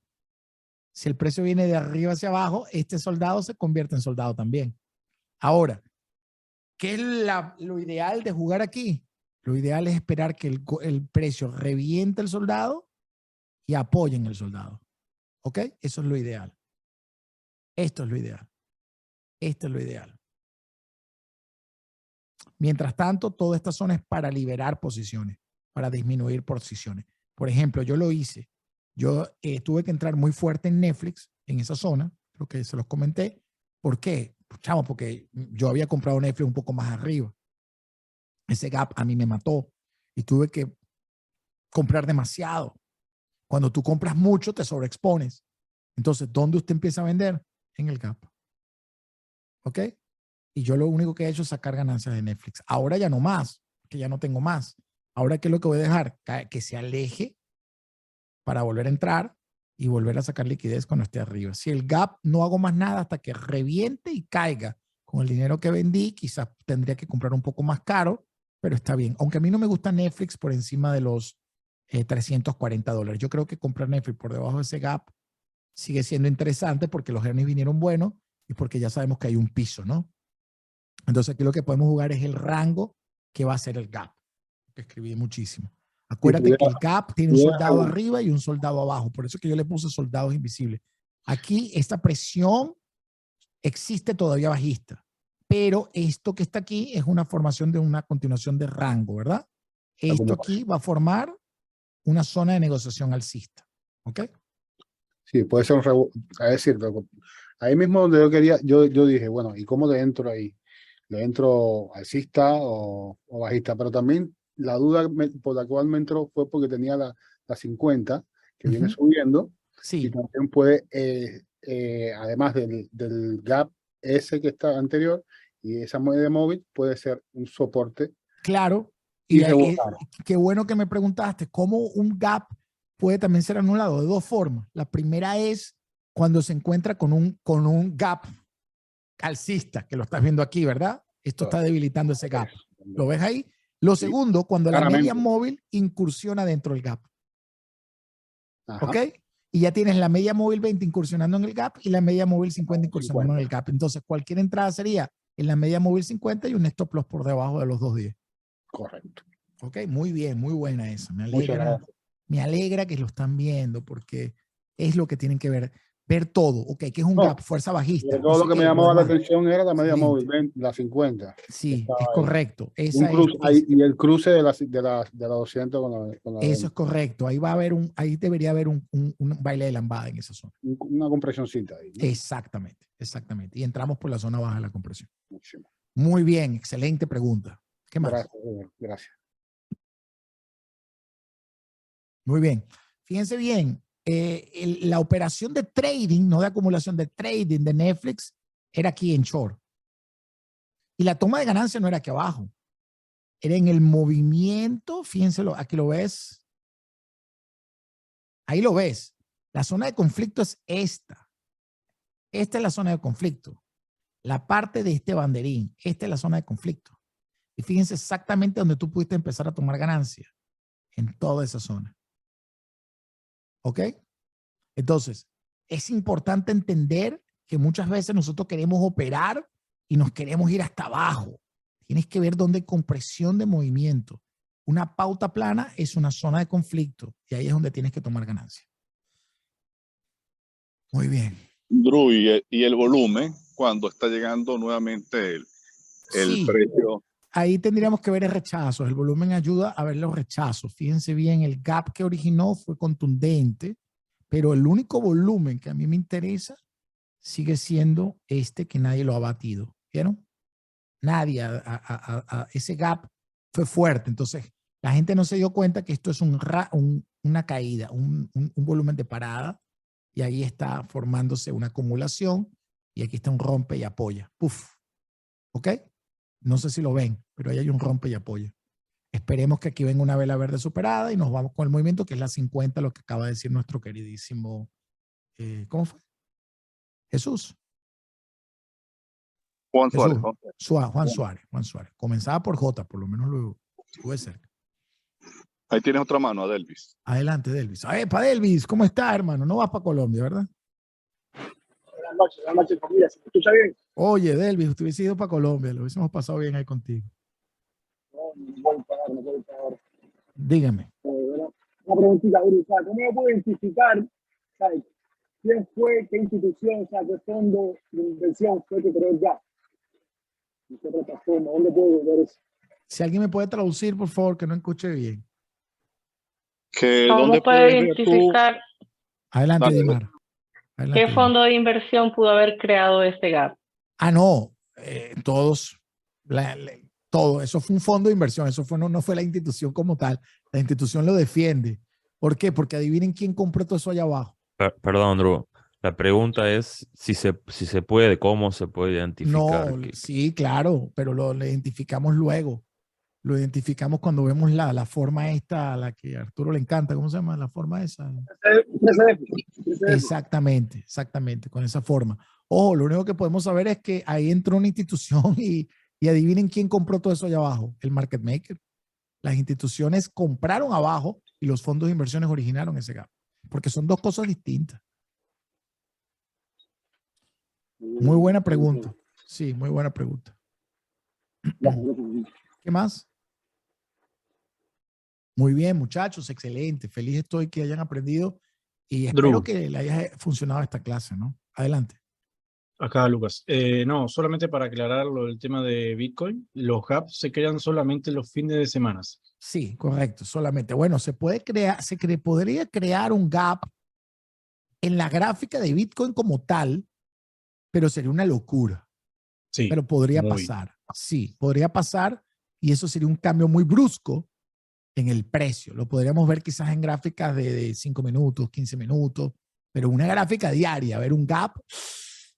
Si el precio viene de arriba hacia abajo, este soldado se convierte en soldado también. Ahora, ¿qué es lo ideal de jugar aquí? Lo ideal es esperar que el precio reviente el soldado y apoyen el soldado. ¿Ok? Eso es lo ideal. Esto es lo ideal. Esto es lo ideal. Mientras tanto, toda esta zona es para liberar posiciones, para disminuir posiciones. Por ejemplo, yo lo hice. Yo tuve que entrar muy fuerte en Netflix, en esa zona, creo que se los comenté. ¿Por qué? Chamo, porque yo había comprado Netflix un poco más arriba. Ese gap a mí me mató y tuve que comprar demasiado. Cuando tú compras mucho, te sobreexpones. Entonces, ¿dónde usted empieza a vender? En el gap. ¿Ok? Y yo lo único que he hecho es sacar ganancias de Netflix. Ahora ya no más, que ya no tengo más. Ahora, ¿qué es lo que voy a dejar? Que se aleje para volver a entrar y volver a sacar liquidez cuando esté arriba. Si el gap no hago más nada hasta que reviente y caiga con el dinero que vendí, quizás tendría que comprar un poco más caro, pero está bien. Aunque a mí no me gusta Netflix por encima de los $340. Yo creo que comprar Netflix por debajo de ese gap sigue siendo interesante porque los earnings vinieron buenos y porque ya sabemos que hay un piso, ¿no? Entonces aquí lo que podemos jugar es el rango que va a ser el gap. Que escribí muchísimo. Acuérdate que el gap tiene un soldado arriba y un soldado abajo. Por eso que yo le puse soldados invisibles. Aquí esta presión existe todavía bajista. Pero esto que está aquí es una formación de una continuación de rango, ¿verdad? Esto aquí va a formar una zona de negociación alcista. ¿Ok? Sí, puede ser a decir, ahí mismo donde yo dije, bueno, ¿y cómo le entro ahí? ¿Le entro alcista o bajista? Pero también la duda por la cual me entró fue porque tenía la 50 que viene subiendo. Sí. Y también puede, además del gap ese que está anterior y esa moneda móvil, puede ser un soporte. Claro. Y qué bueno que me preguntaste, ¿cómo un gap puede también ser anulado? De dos formas. La primera es cuando se encuentra con un gap alcista, que lo estás viendo aquí, ¿verdad? Esto está debilitando ese gap. ¿Lo ves ahí? Lo segundo, cuando la media móvil incursiona dentro del gap. Ajá. ¿Ok? Y ya tienes la media móvil 20 incursionando en el gap y la media móvil 50 incursionando en el gap. Entonces, cualquier entrada sería en la media móvil 50 y un stop loss por debajo de los 210. Correcto. Ok, muy bien, muy buena esa. Muchas gracias. Me alegra que lo están viendo porque es lo que tienen que ver todo. Ok, que es un No, gap, fuerza bajista. Pero todo lo que me llamaba la atención era la media Excelente. móvil, 20, la 50. Sí, Estaba es ahí. correcto. Un Esa cruce, es, y el cruce de la 200 con la eso es correcto. Ahí va a haber ahí debería haber un baile de lambada en esa zona. una compresioncita ahí, ¿no? Exactamente, exactamente. Y entramos por la zona baja de la compresión. Muchísimo. Muy bien, excelente pregunta. ¿Qué más? Gracias, gracias. Muy bien. Fíjense bien, la operación de trading, no de acumulación, de trading de Netflix era aquí en short. Y la toma de ganancia no era aquí abajo. Era en el movimiento, fíjense, aquí lo ves. Ahí lo ves. La zona de conflicto es esta. Esta es la zona de conflicto. La parte de este banderín, esta es la zona de conflicto. Y fíjense exactamente donde tú pudiste empezar a tomar ganancia. En toda esa zona. ¿Ok? Entonces, es importante entender que muchas veces nosotros queremos operar y nos queremos ir hasta abajo. Tienes que ver dónde hay compresión de movimiento. Una pauta plana es una zona de conflicto y ahí es donde tienes que tomar ganancia. Muy bien. Drew, y el volumen cuando está llegando nuevamente el Sí, precio. ahí tendríamos que ver el rechazo. El volumen ayuda a ver los rechazos. Fíjense bien, el gap que originó fue contundente, pero el único volumen que a mí me interesa sigue siendo este que nadie lo ha batido. ¿Vieron? Nadie, ese gap fue fuerte. Entonces, la gente no se dio cuenta que esto es una caída, un volumen de parada, y ahí está formándose una acumulación, y aquí está un rompe y apoya. Puf. ¿Ok? No sé si lo ven, pero ahí hay un rompe y apoya. Esperemos que aquí venga una vela verde superada y nos vamos con el movimiento, que es la 50, lo que acaba de decir nuestro queridísimo, ¿cómo fue? Jesús. Juan Jesús. Suárez. Juan Suárez. Comenzaba por J, por lo menos lo pude cerca. Ahí tienes otra mano, Adelvis. Adelante, Delvis. ¡Epa, Delvis! ¿Cómo estás, hermano? No vas para Colombia, ¿verdad? Buenas noches, familia. ¿Se me escucha bien? Oye, Delvis, usted hubiese ido para Colombia, lo hubiésemos pasado bien ahí contigo. No puedo pagar. Dígame. Una preguntita, Uri, ¿cómo yo puedo identificar, ¿sabes? quién fue, qué institución, qué fondo de inversión fue que creó el GAP? ¿En qué plataforma? ¿Dónde puedo ver eso? Si alguien me puede traducir, por favor, que no escuche bien. ¿Cómo ¿Dónde puede puedes ver identificar Adelante, Dale, Dimar. Adelante, qué Dimar. fondo de inversión pudo haber creado este gap? Ah, no. Todos. Todo. Eso fue un fondo de inversión. Eso fue, no fue la institución como tal. La institución lo defiende. ¿Por qué? Porque adivinen quién compró todo eso allá abajo. Perdón, Drew. La pregunta es si se puede, cómo se puede identificar. No, sí, claro, pero lo identificamos luego. Lo identificamos cuando vemos la forma esta, a la que a Arturo le encanta. ¿Cómo se llama? La forma esa. Exactamente, exactamente, con esa forma. Ojo, lo único que podemos saber es que ahí entró una institución y adivinen quién compró todo eso allá abajo, el market maker. Las instituciones compraron abajo y los fondos de inversiones originaron ese gap, porque son dos cosas distintas. Muy buena pregunta. Sí, muy buena pregunta. ¿Qué más? Muy bien, muchachos, excelente. Feliz estoy que hayan aprendido y espero Drew. que le haya funcionado esta clase, ¿no? Adelante. Acá, Lucas. No, solamente para aclarar el tema de Bitcoin, los gaps se crean solamente los fines de semana. Sí, correcto, solamente. Bueno, se puede crear, podría crear un gap en la gráfica de Bitcoin como tal, pero sería una locura. Sí. Pero podría pasar. Sí, podría pasar y eso sería un cambio muy brusco en el precio. Lo podríamos ver quizás en gráficas de 5 minutos, 15 minutos, pero una gráfica diaria, ver un gap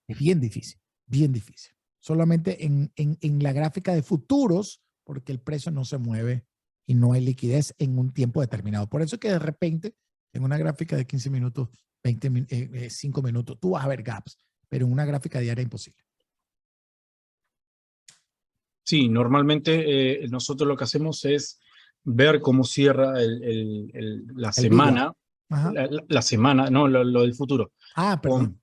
es bien difícil, bien difícil. Solamente en la gráfica de futuros, porque el precio no se mueve y no hay liquidez en un tiempo determinado. Por eso es que de repente en una gráfica de 15 minutos, 5 minutos, tú vas a ver gaps, pero en una gráfica diaria es imposible. Sí, normalmente nosotros lo que hacemos es ver cómo cierra la semana, la semana, no, lo del futuro. Ah, perdón.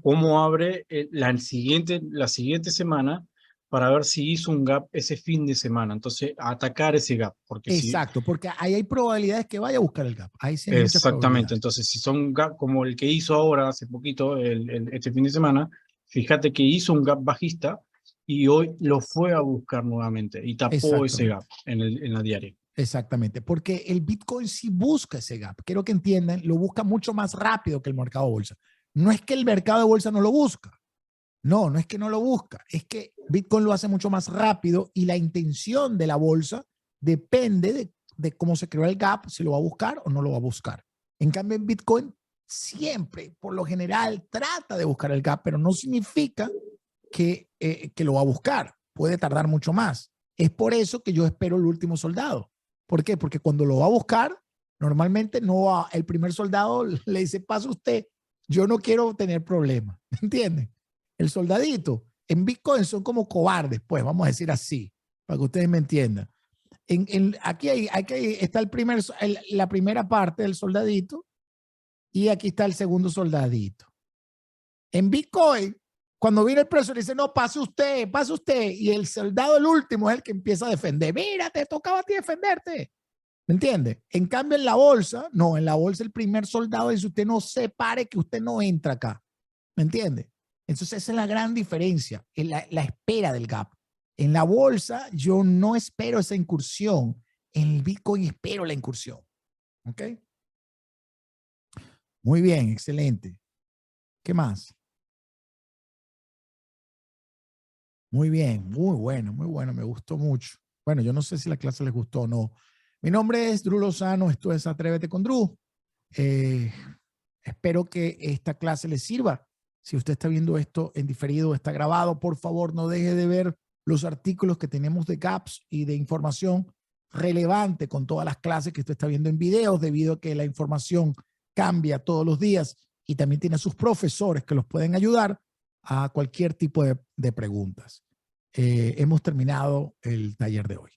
Cómo abre la siguiente semana para ver si hizo un gap ese fin de semana. Entonces, atacar ese gap. Porque Exacto, porque ahí hay probabilidades que vaya a buscar el gap. Ahí sí hay muchas exactamente. probabilidades. Entonces, si son gap como el que hizo ahora, hace poquito, este fin de semana, fíjate que hizo un gap bajista y hoy lo fue a buscar nuevamente y tapó ese gap en la diaria. Exactamente, porque el Bitcoin sí busca ese gap. Quiero que entiendan, lo busca mucho más rápido que el mercado de bolsa. No es que el mercado de bolsa no lo busca. No, no es que no lo busca. Es que Bitcoin lo hace mucho más rápido y la intención de la bolsa depende de cómo se creó el gap, si lo va a buscar o no lo va a buscar. En cambio, en Bitcoin siempre, por lo general, trata de buscar el gap, pero no significa que lo va a buscar. Puede tardar mucho más. Es por eso que yo espero el último soldado. ¿Por qué? Porque cuando lo va a buscar, normalmente no va, el primer soldado le dice, pase usted, yo no quiero tener problemas. ¿Entienden? El soldadito en Bitcoin son como cobardes, pues vamos a decir así, para que ustedes me entiendan. Aquí está la primera parte del soldadito y aquí está el segundo soldadito. En Bitcoin, cuando viene el preso, le dice, no, pase usted, y el soldado, el último, es el que empieza a defender. Mira, te tocaba a ti defenderte. ¿Me entiende? En cambio, en la bolsa, no, en la bolsa el primer soldado dice, usted no se pare que usted no entra acá. ¿Me entiende? Entonces, esa es la gran diferencia, la espera del gap. En la bolsa, yo no espero esa incursión. En el Bitcoin espero la incursión. ¿Ok? Muy bien, excelente. ¿Qué más? Muy bien, muy bueno, me gustó mucho. Bueno, yo no sé si la clase les gustó o no. Mi nombre es Drew Lozano, esto es Atrévete con Drew. Espero que esta clase les sirva. Si usted está viendo esto en diferido, está grabado, por favor no deje de ver los artículos que tenemos de gaps y de información relevante con todas las clases que usted está viendo en videos, debido a que la información cambia todos los días y también tiene a sus profesores que los pueden ayudar a cualquier tipo de preguntas. Hemos terminado el taller de hoy.